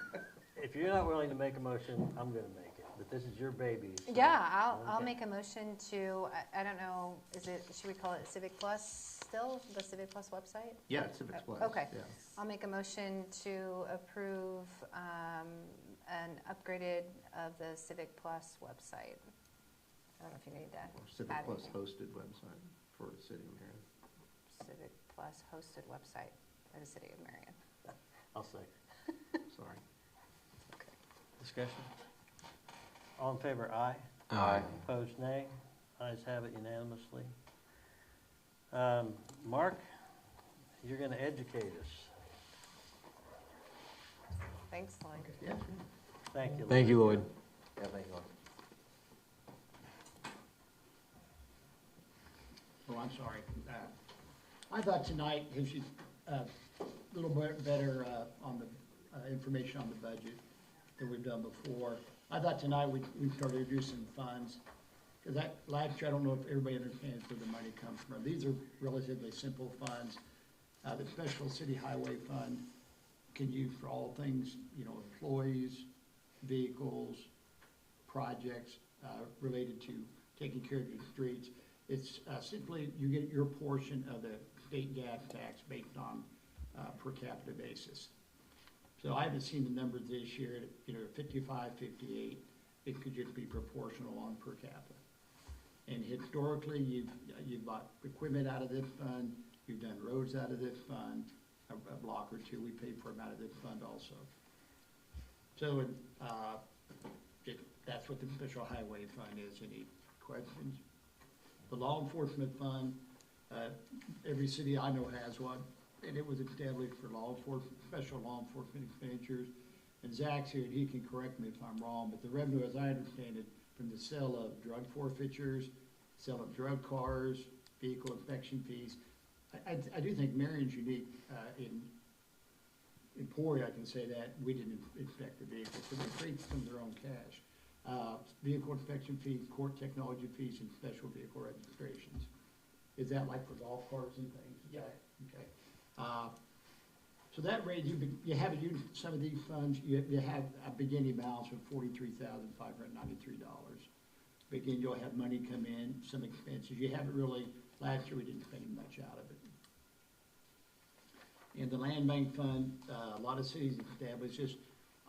S1: if you're not willing to make a motion, I'm gonna make it, but this is your baby. So.
S4: Yeah, I'll
S1: Okay.
S4: make a motion to, I don't know, should we call it Civic Plus still, the Civic Plus website?
S10: Yeah, it's Civics Plus.
S4: Okay.
S10: Yeah.
S4: I'll make a motion to approve an upgraded of the Civic Plus website. I don't know if you need that.
S10: Or Civic Plus hosted website for the City of Marion.
S4: Civic Plus hosted website for the City of Marion.
S1: I'll say.
S10: Sorry.
S1: Discussion? All in favor, aye.
S3: Aye.
S1: Opposed, nay. Ayes have it unanimously. Mark, you're gonna educate us.
S4: Thanks, Lloyd.
S10: Yeah.
S1: Thank you.
S9: Thank you, Lloyd.
S3: Yeah, thank you.
S2: I'm sorry. I thought tonight, if she's a little bit better on the information on the budget than we've done before. I thought tonight we started reducing funds, because last year, I don't know if everybody understands where the money comes from. These are relatively simple funds. The Special City Highway Fund can use for all things, employees, vehicles, projects related to taking care of your streets. It's simply, you get your portion of the state gas tax based on per capita basis. So I haven't seen the numbers this year, 55, 58, it could just be proportional on per capita. And historically, you've bought equipment out of this fund, you've done roads out of this fund, a block or two, we pay for them out of this fund also. So, that's what the Special Highway Fund is. Any questions? The Law Enforcement Fund, every city I know has one, and it was established for special law enforcement expenditures. And Zach's here, and he can correct me if I'm wrong, but the revenue, as I understand it, from the sale of drug forfeitures, sale of drug cars, vehicle inspection fees. I do think Marion's unique in Emporia, I can say that, we didn't inspect the vehicle, so they create some of their own cash. Vehicle inspection fees, court technology fees, and special vehicle registrations. Is that like for golf carts and things? Yeah. Okay. So that rate, you have some of these funds, you have a beginning balance of $43,593. Again, you'll have money come in, some expenses. You haven't really, last year we didn't spend much out of it. In the land bank fund, a lot of cities established this.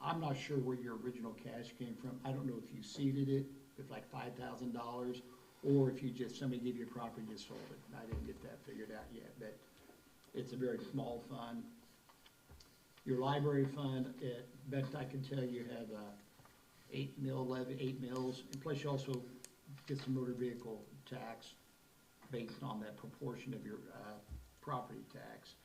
S2: I'm not sure where your original cash came from. I don't know if you seeded it with like $5,000, or if somebody gave you a property and you sold it. I didn't get that figured out yet, but it's a very small fund. Your library fund, best I can tell you, have 8 mills, and plus you also get some motor vehicle tax based on that proportion of your property tax.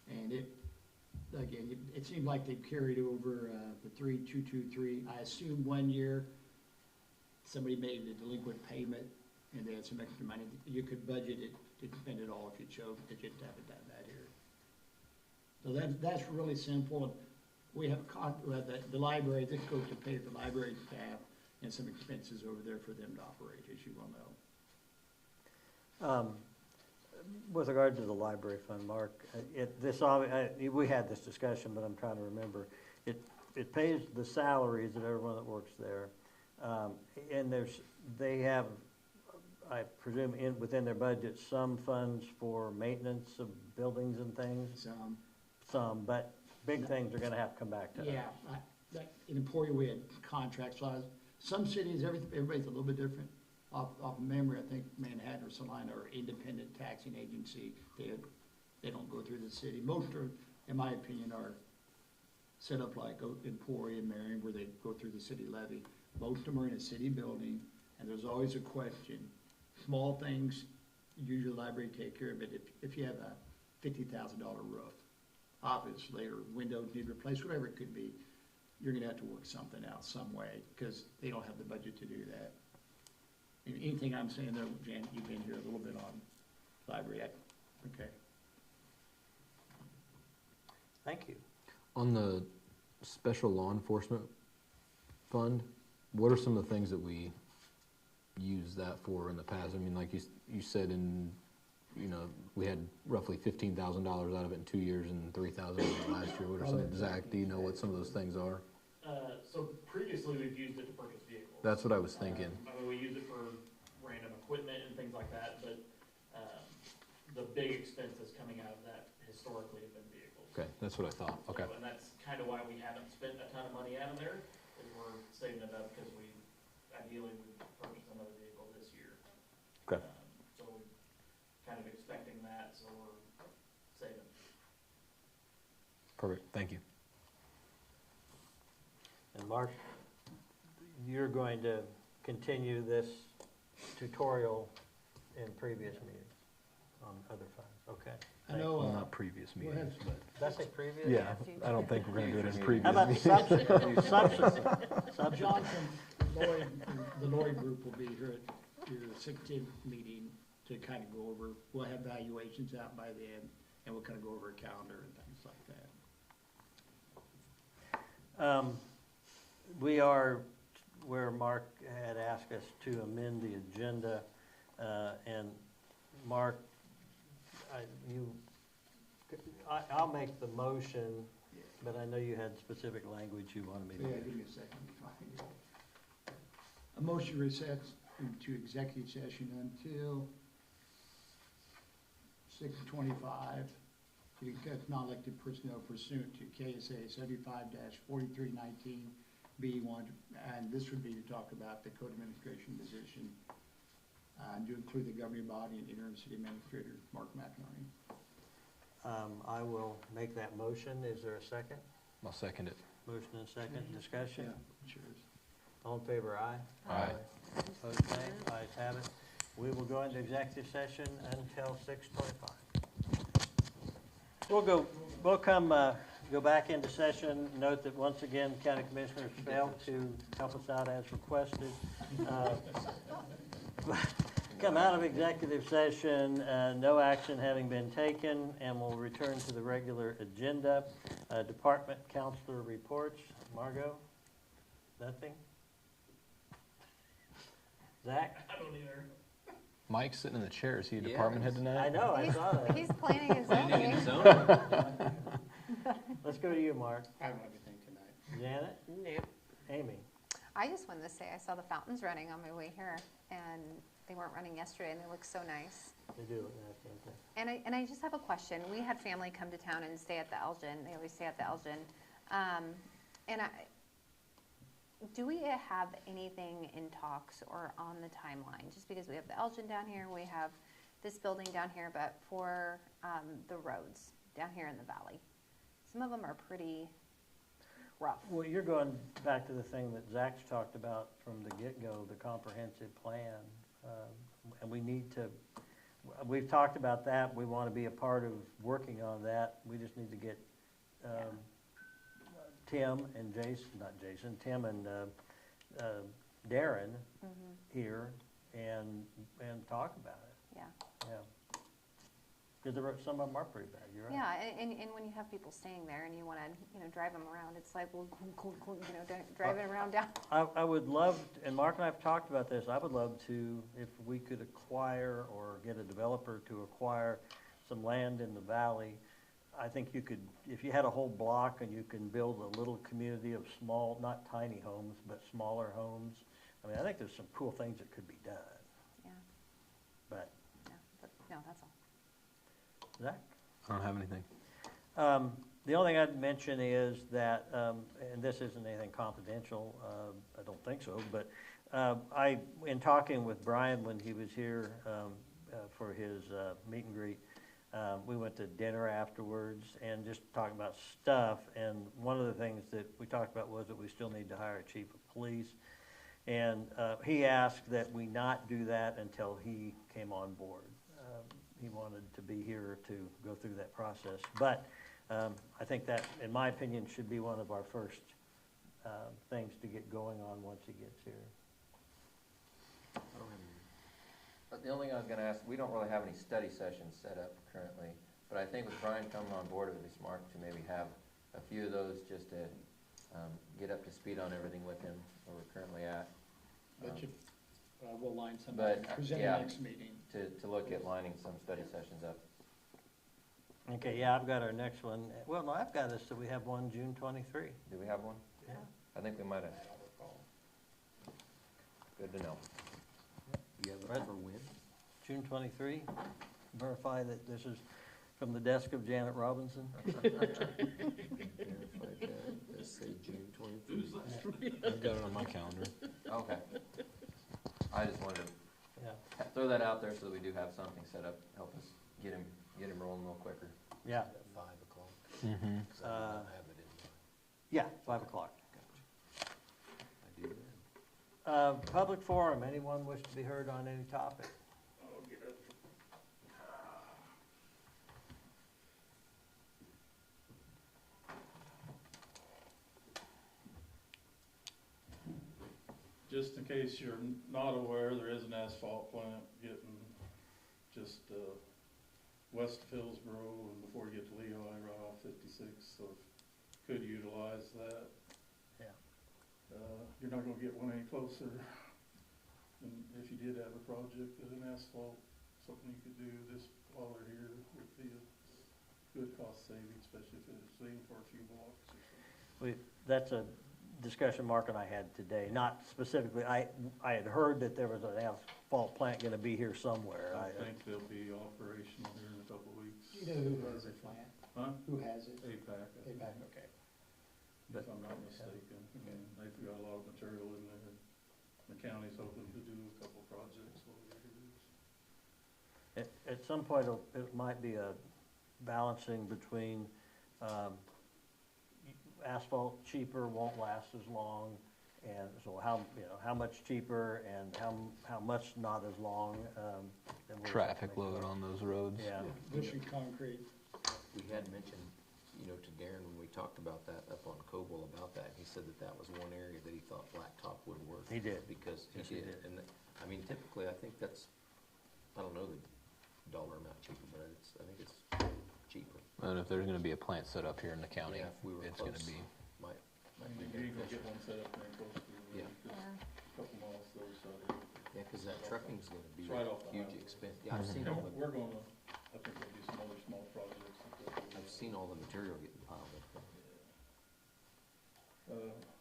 S2: And it seemed like they carried over the 3223. I assume 1 year somebody made a delinquent payment and they had some extra money. You could budget it to spend it all if you chose, but you just haven't done that here. So that's really simple. We have the library, this goes to pay for library staff and some expenses over there for them to operate, as you well know.
S1: With regard to the library fund, Mark, we had this discussion, but I'm trying to remember. It pays the salaries of everyone that works there, and they have, I presume, within their budget, some funds for maintenance of buildings and things. Some, but big things are going to have to come back to us.
S2: Yeah, in Emporia we had contracts. Some cities, everybody's a little bit different. Off memory, I think Manhattan or Salina are independent taxing agency. They don't go through the city. Most are, in my opinion, are set up like Emporia and Marion, where they go through the city levy. Most of them are in a city building, and there's always a question. Small things, usually the library take care of it. If you have a $50,000 roof, obviously, or windows need replaced, whatever it could be, you're going to have to work something out some way, because they don't have the budget to do that. And anything I'm saying there, Jan, you've been here a little bit on library. Okay.
S1: Thank you.
S9: On the special law enforcement fund, what are some of the things that we use that for in the past? I mean, like you said, we had roughly $15,000 out of it in 2 years and $3,000 last year. What are some? Zach, do you know what some of those things are?
S11: So previously, we've used it to purchase vehicles.
S9: That's what I was thinking.
S11: We use it for random equipment and things like that, but the big expenses coming out of that historically have been vehicles.
S9: Okay, that's what I thought. Okay.
S11: And that's kind of why we haven't spent a ton of money out of there, is we're saving it up because ideally would purchase another vehicle this year.
S9: Okay.
S11: So we're kind of expecting that, so we're saving.
S9: Perfect. Thank you.
S1: And Mark, you're going to continue this tutorial in previous meetings on other funds, okay?
S2: I know.
S9: Well, not previous meetings, but
S1: Did I say previous?
S9: yeah, I don't think we're going to do it in previous
S1: How about
S9: meetings.
S1: subsequent?
S2: Johnson, Lloyd, the Lloyd group will be here at your 16th meeting to kind of go over, we'll have valuations out by then, and we'll kind of go over a calendar and things like that.
S1: We are where Mark had asked us to amend the agenda, and Mark, I'll make the motion, but I know you had specific language you wanted me to
S2: Yeah,
S1: use.
S2: give me a second to find it. A motion recess into executive session until 6:25 to discuss non-elected personnel pursuant to KSA 75-4319B1, and this would be to talk about the code administration position, and to include the governing body and interim city administrator, Mark McInerney.
S1: I will make that motion. Is there a second?
S9: I'll second it.
S1: Motion and second, discussion?
S2: Yeah, sure.
S1: All in favor, aye?
S9: Aye.
S1: Opposed, nay? Ayes have it. We will go into executive session until 6:25. We'll go back into session. Note that once again, county commissioners failed to help us out as requested. Come out of executive session, no action having been taken, and we'll return to the regular agenda. Department counselor reports. Margot? Nothing? Zach?
S11: I don't either.
S9: Mike's sitting in the chair. Is he a
S5: Yeah.
S9: department head tonight?
S1: I know, I saw that.
S4: He's planning his
S5: Planning and
S4: zoning.
S5: zoning.
S1: Let's go to you, Mark.
S2: I don't have anything tonight.
S1: Janet?
S6: Nope.
S1: Amy?
S4: I just wanted to say, I saw the fountains running on my way here, and they weren't running yesterday, and they look so nice.
S1: They do look nice, don't they?
S4: And I just have a question. We had family come to town and stay at the Elgin. They always stay at the Elgin. Do we have anything in talks or on the timeline? Just because we have the Elgin down here, we have this building down here, but for the roads down here in the valley, some of them are pretty rough.
S1: Well, you're going back to the thing that Zach's talked about from the get-go, the comprehensive plan. And we need to, we've talked about that. We want to be a part of working on that. We just need to get Tim and Tim and Darren here and talk about it.
S4: Yeah.
S1: Yeah. Because some of them are pretty bad, you're right.
S4: Yeah, and when you have people staying there and you want to, drive them around, it's like, well, driving around down.
S1: I would love, and Mark and I have talked about this, I would love to, if we could acquire or get a developer to acquire some land in the valley. I think you could, if you had a whole block and you can build a little community of small, not tiny homes, but smaller homes. I mean, I think there's some cool things that could be done,
S4: Yeah,
S1: but,
S4: no, that's all.
S1: Zach?
S9: I don't have anything.
S1: The only thing I'd mention is that, and this isn't anything confidential, I don't think so, but in talking with Brian when he was here for his meet and greet, we went to dinner afterwards and just talking about stuff, and one of the things that we talked about was that we still need to hire a chief of police, and he asked that we not do that until he came on board. He wanted to be here to go through that process. But I think that, in my opinion, should be one of our first things to get going on once he gets here.
S3: But the only thing I was gonna ask, we don't really have any study sessions set up currently, but I think with Brian coming on board, it would be smart to maybe have a few of those just to get up to speed on everything with him where we're currently at.
S2: We'll line some
S3: But,
S2: up, present
S3: yeah.
S2: the next meeting.
S3: To look at lining some study sessions up.
S1: Okay, yeah, I've got our next one. Well, no, I've got us, so we have one June 23.
S3: Do we have one?
S1: Yeah.
S3: I think we might have. Good to know.
S5: You have
S1: Right.
S5: it for when?
S1: June 23. Verify that this is from the desk of Janet Robinson.
S5: Let's say June 23rd.
S9: I've got it on my calendar.
S3: Okay. I just wanted to
S1: Yeah,
S3: throw that out there so that we do have something set up, help us get him rolling a little quicker.
S1: yeah,
S5: At 5 o'clock.
S9: Mm-hmm.
S5: 'Cause I don't have it in
S1: yeah, 5 o'clock.
S5: I do that.
S1: Public forum, anyone wish to be heard on any topic?
S12: Just in case you're not aware, there is an asphalt plant getting just, west of Hillsborough and before you get to Lehigh, right off 56, so could utilize that.
S1: Yeah.
S12: You're not gonna get one any closer. And if you did have a project with an asphalt, something you could do this while they're here would be a good cost saving, especially if it's leaving for a few blocks or something.
S1: That's a discussion Mark and I had today, not specifically, I had heard that there was an asphalt plant gonna be here somewhere.
S12: I think they'll be operational here in a couple of weeks.
S2: Do you know who has it, plant?
S12: Huh?
S2: Who has it?
S12: APAC, I think,
S2: APAC, okay.
S12: if I'm not mistaken. And they've got a lot of material in there. The county's hoping to do a couple projects while they're here.
S1: At some point, it might be a balancing between, asphalt cheaper won't last as long, and so how much cheaper and how much not as long, then we'll
S9: Traffic
S1: make
S9: load
S1: it.
S9: on those roads.
S1: Yeah.
S2: Bushing concrete.
S5: We had mentioned, to Darren, when we talked about that up on Coble about that, he said that was one area that he thought blacktop would work.
S1: He did.
S5: Because
S1: Yes, he
S5: he did.
S1: did.
S5: And, I mean, typically, I think that's, I don't know the dollar amount cheaper, but I think it's cheaper.
S9: And if there's gonna be a plant set up here in the county,
S5: Yeah, if we were
S9: it's gonna
S5: close,
S9: be,
S5: Might
S12: I
S5: be
S12: mean, you ain't gonna get
S5: beneficial.
S12: one set up there close to the road,
S5: Yeah.
S12: just a couple miles to the other side.
S5: Yeah, cause that trucking's gonna be
S12: It's right off the
S5: a huge
S12: highway.
S5: expense. Yeah, I've seen all the,
S12: We're gonna, I think there'll be some other small projects that they'll do.
S5: I've seen all the material getting piled up there.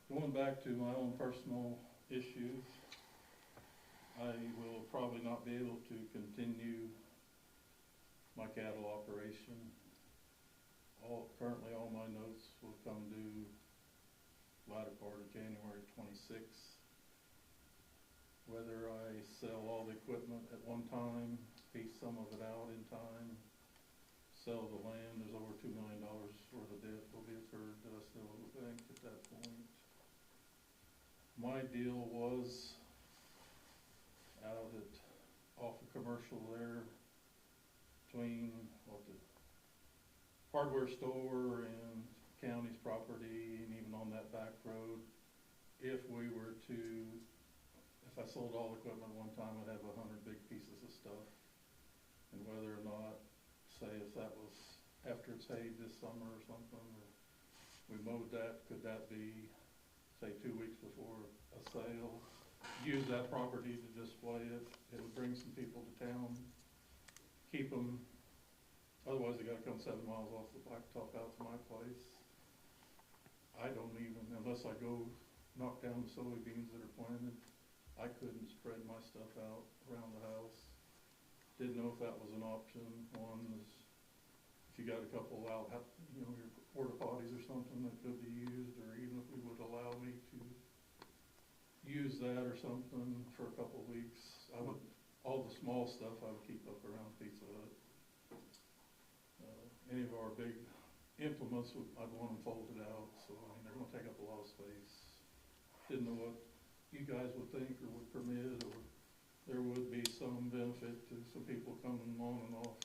S12: Going back to my own personal issues, I will probably not be able to continue my cattle operation. Currently, all my notes will come due latter part of January 26th. Whether I sell all the equipment at one time, piece some of it out in time, sell the land, there's over $2 million worth of debt will be incurred that I still owe the bank at that point. My deal was out off a commercial there between the hardware store and county's property, and even on that back road. If I sold all the equipment one time, I'd have 100 big pieces of stuff. And whether or not, say if that was after it's hayed this summer or something, or we mowed that, could that be, say, 2 weeks before a sale? Use that property to display it. It would bring some people to town, keep them. Otherwise, they gotta come 7 miles off the blacktop out to my place. I don't even, unless I go knock down the soybeans that are planted, I couldn't spread my stuff out around the house. Didn't know if that was an option. One is, if you got a couple out, your porta potties or something that could be used, or even if we would allow me to use that or something for a couple of weeks, all the small stuff I would keep up around Pizza Hut. Any of our big implements, I'd want them folded out, so they're gonna take up a lot of space. Didn't know what you guys would think or would permit, or there would be some benefit to some people coming on and off.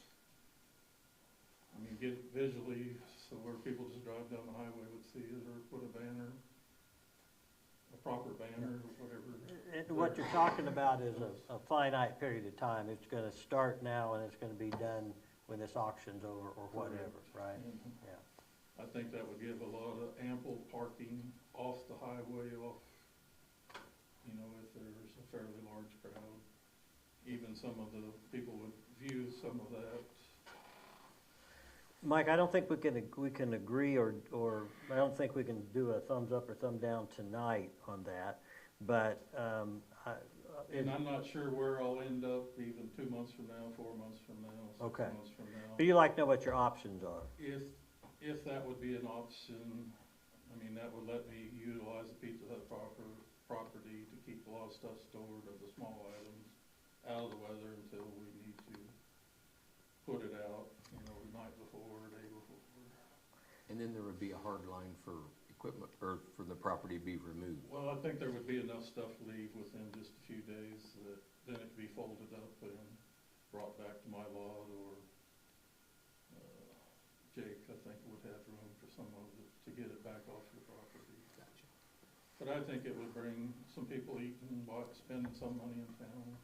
S12: I mean, get visually, so where people just drive down the highway would see it, or put a banner, a proper banner, or whatever.
S1: What you're talking about is a finite period of time. It's gonna start now and it's gonna be done when this auction's over or whatever, right?
S12: Mhm.
S1: Yeah.
S12: I think that would give a lot of ample parking off the highway, if there's a fairly large crowd. Even some of the people would view some of that.
S1: Mike, I don't think we can agree, or I don't think we can do a thumbs up or thumb down tonight on that, but,
S12: And I'm not sure where I'll end up even 2 months from now, 4 months from now, 6
S1: Okay.
S12: months from now.
S1: but you like to know what your options are.
S12: If that would be an option, that would let me utilize the Pizza Hut property to keep a lot of stuff stored of the small items out of the weather until we need to put it out, the night before, day before.
S5: And then there would be a hard line for equipment, or for the property to be removed.
S12: Well, I think there would be enough stuff to leave within just a few days that then it could be folded up and brought back to my lot, or Jake, I think, would have room for some of it to get it back off the property.
S5: Gotcha.
S12: But I think it would bring some people eating, spending some money in town.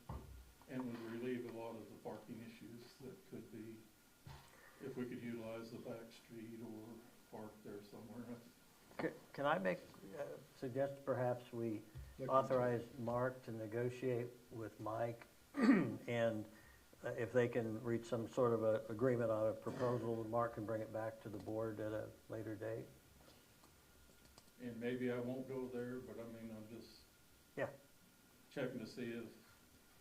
S12: and would relieve a lot of the parking issues that could be, if we could utilize the back street or park there somewhere.
S1: Can I suggest perhaps we
S2: Look into it.
S1: authorize Mark to negotiate with Mike, and if they can reach some sort of a agreement on a proposal, Mark can bring it back to the board at a later date?
S12: And maybe I won't go there, but I mean, I'm just
S1: Yeah.
S12: checking to see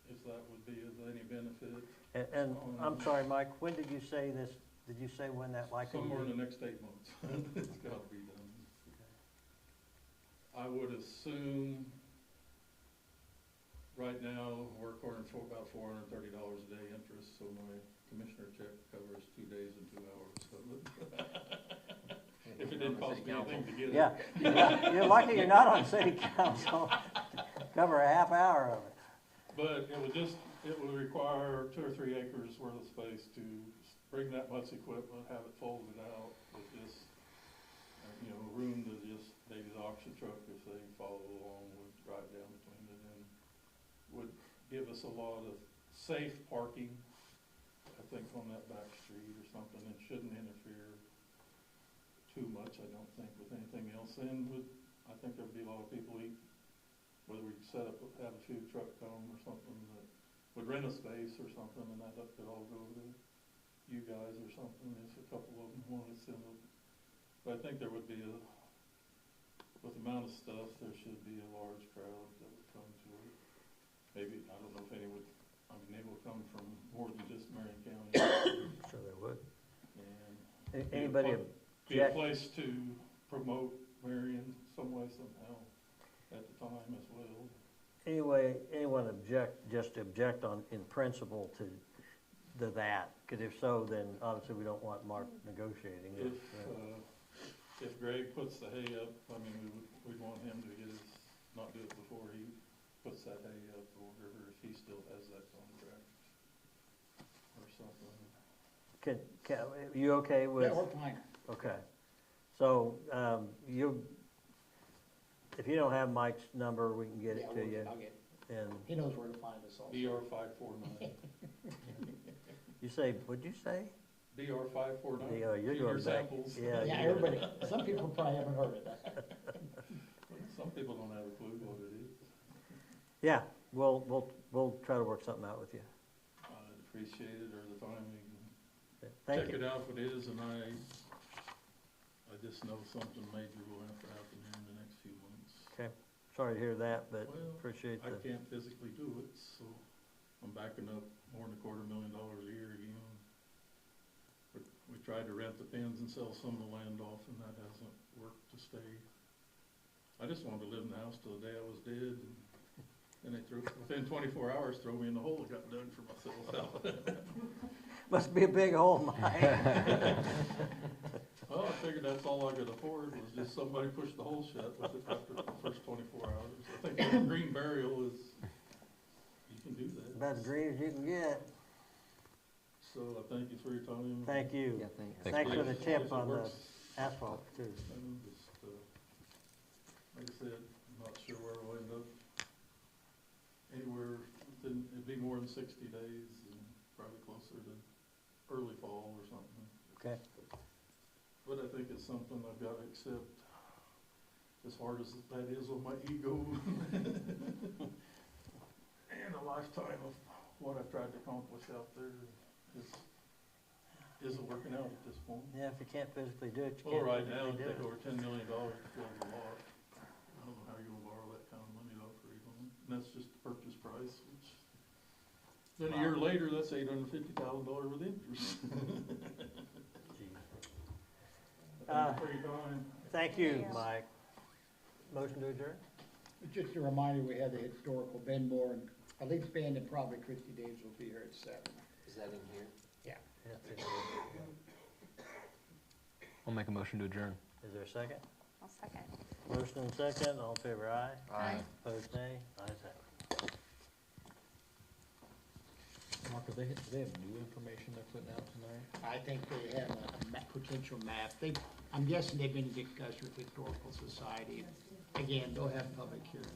S12: if that would be of any benefit.
S1: And I'm sorry, Mike, when did you say this, did you say when that likely
S12: Somewhere
S1: would
S12: in
S1: be?
S12: the next 8 months. It's gotta be done. I would assume, right now, we're according for about $430 a day interest, so my commissioner check covers 2 days and 2 hours, so. If it didn't cost me anything to get it.
S1: Yeah, you're lucky you're not on city council. Cover a half hour of it.
S12: But it would require 2 or 3 acres worth of space to bring that much equipment, have it folded out with just, room to just, maybe the auction truck, if they follow along, would drive down between it, and would give us a lot of safe parking, I think, on that back street or something, and shouldn't interfere too much, I don't think, with anything else. And I think there'd be a lot of people whether we set up, have a food truck come or something that would rent a space or something, and that could all go to you guys or something, if a couple of them wanted to send them. But I think there would be with the amount of stuff, there should be a large crowd that would come to it. Maybe, I don't know if they would come from more than just Marion County.
S1: Sure they would.
S12: And
S1: Anybody
S12: be a
S1: object?
S12: place to promote Marion some way, somehow, at the time as well.
S1: Anyone just object in principle to that? Because if so, then obviously we don't want Mark negotiating it.
S12: If Greg puts the hay up, we'd want him to not do it before he puts that hay up, or whatever, if he still has that contract or something.
S1: You okay with?
S2: Yeah, we're fine.
S1: Okay. So, if you don't have Mike's number, we can get it to you.
S2: I'll get it.
S1: And
S2: He knows where to find us all.
S12: DR 549.
S1: you say, what'd you say?
S12: DR 549.
S1: You're
S12: Get your
S1: going back.
S12: samples.
S2: Yeah, everybody, some people probably haven't heard of that.
S12: Some people don't have a clue what it is.
S1: Yeah, we'll try to work something out with you.
S12: I'd appreciate it, or the time we can
S1: Thank
S12: check
S1: you.
S12: it out if it is, and I just know something major will have to happen here in the next few months.
S1: Okay. Sorry to hear that, but
S12: Well,
S1: appreciate
S12: I
S1: the.
S12: can't physically do it, so I'm backing up more than $250,000 a year again. But we tried to rent the pens and sell some of the land off, and that hasn't worked to stay. I just wanted to live in the house till the day I was dead, and they within 24 hours, throw me in the hole I got dug for myself.
S1: Must be a big hole, Mike.
S12: Well, I figured that's all I could afford, was just somebody push the hole shut with it after the first 24 hours. I think the green burial you can do that.
S1: About as green as you can get.
S12: So I thank you for your time.
S1: Thank you.
S5: Yeah, thanks.
S1: Thanks for the
S12: If
S1: tip
S12: it
S1: on the
S12: works,
S1: asphalt too.
S12: Like I said, I'm not sure where we'll end up. Anywhere it'd be more than 60 days, and probably closer to early fall or something.
S1: Okay.
S12: But I think it's something I've got to accept, as hard as that is on my ego. And a lifetime of what I've tried to accomplish out there isn't working out at this point.
S1: Yeah, if you can't physically do it, you
S12: Well,
S1: can't
S12: right now,
S1: physically
S12: it'd
S1: do
S12: take
S1: it.
S12: over $10 million to fill the lot. I don't know how you're gonna borrow that kind of money to operate on it, and that's just the purchase price, which, then a year later, that's $850,000 with interest. Thank you for your time.
S1: Thank you,
S4: Yes.
S1: Mike. Motion to adjourn?
S2: Just a reminder, we had the historical Ben Moore and Elite's band, and probably Christy Daves will be here at 7.
S5: Is that in here?
S2: Yeah.
S9: I'll make a motion to adjourn.
S1: Is there a second?
S4: I'll second.
S1: Motion and second, all in favor, aye.
S4: Aye.
S1: Opposed, nay. Ayes have it.
S9: Mark, do they have new information they're putting out tonight?
S2: I think they have a potential map. I'm guessing they've been in discussion with the Historical Society. Again, they'll have public hearings.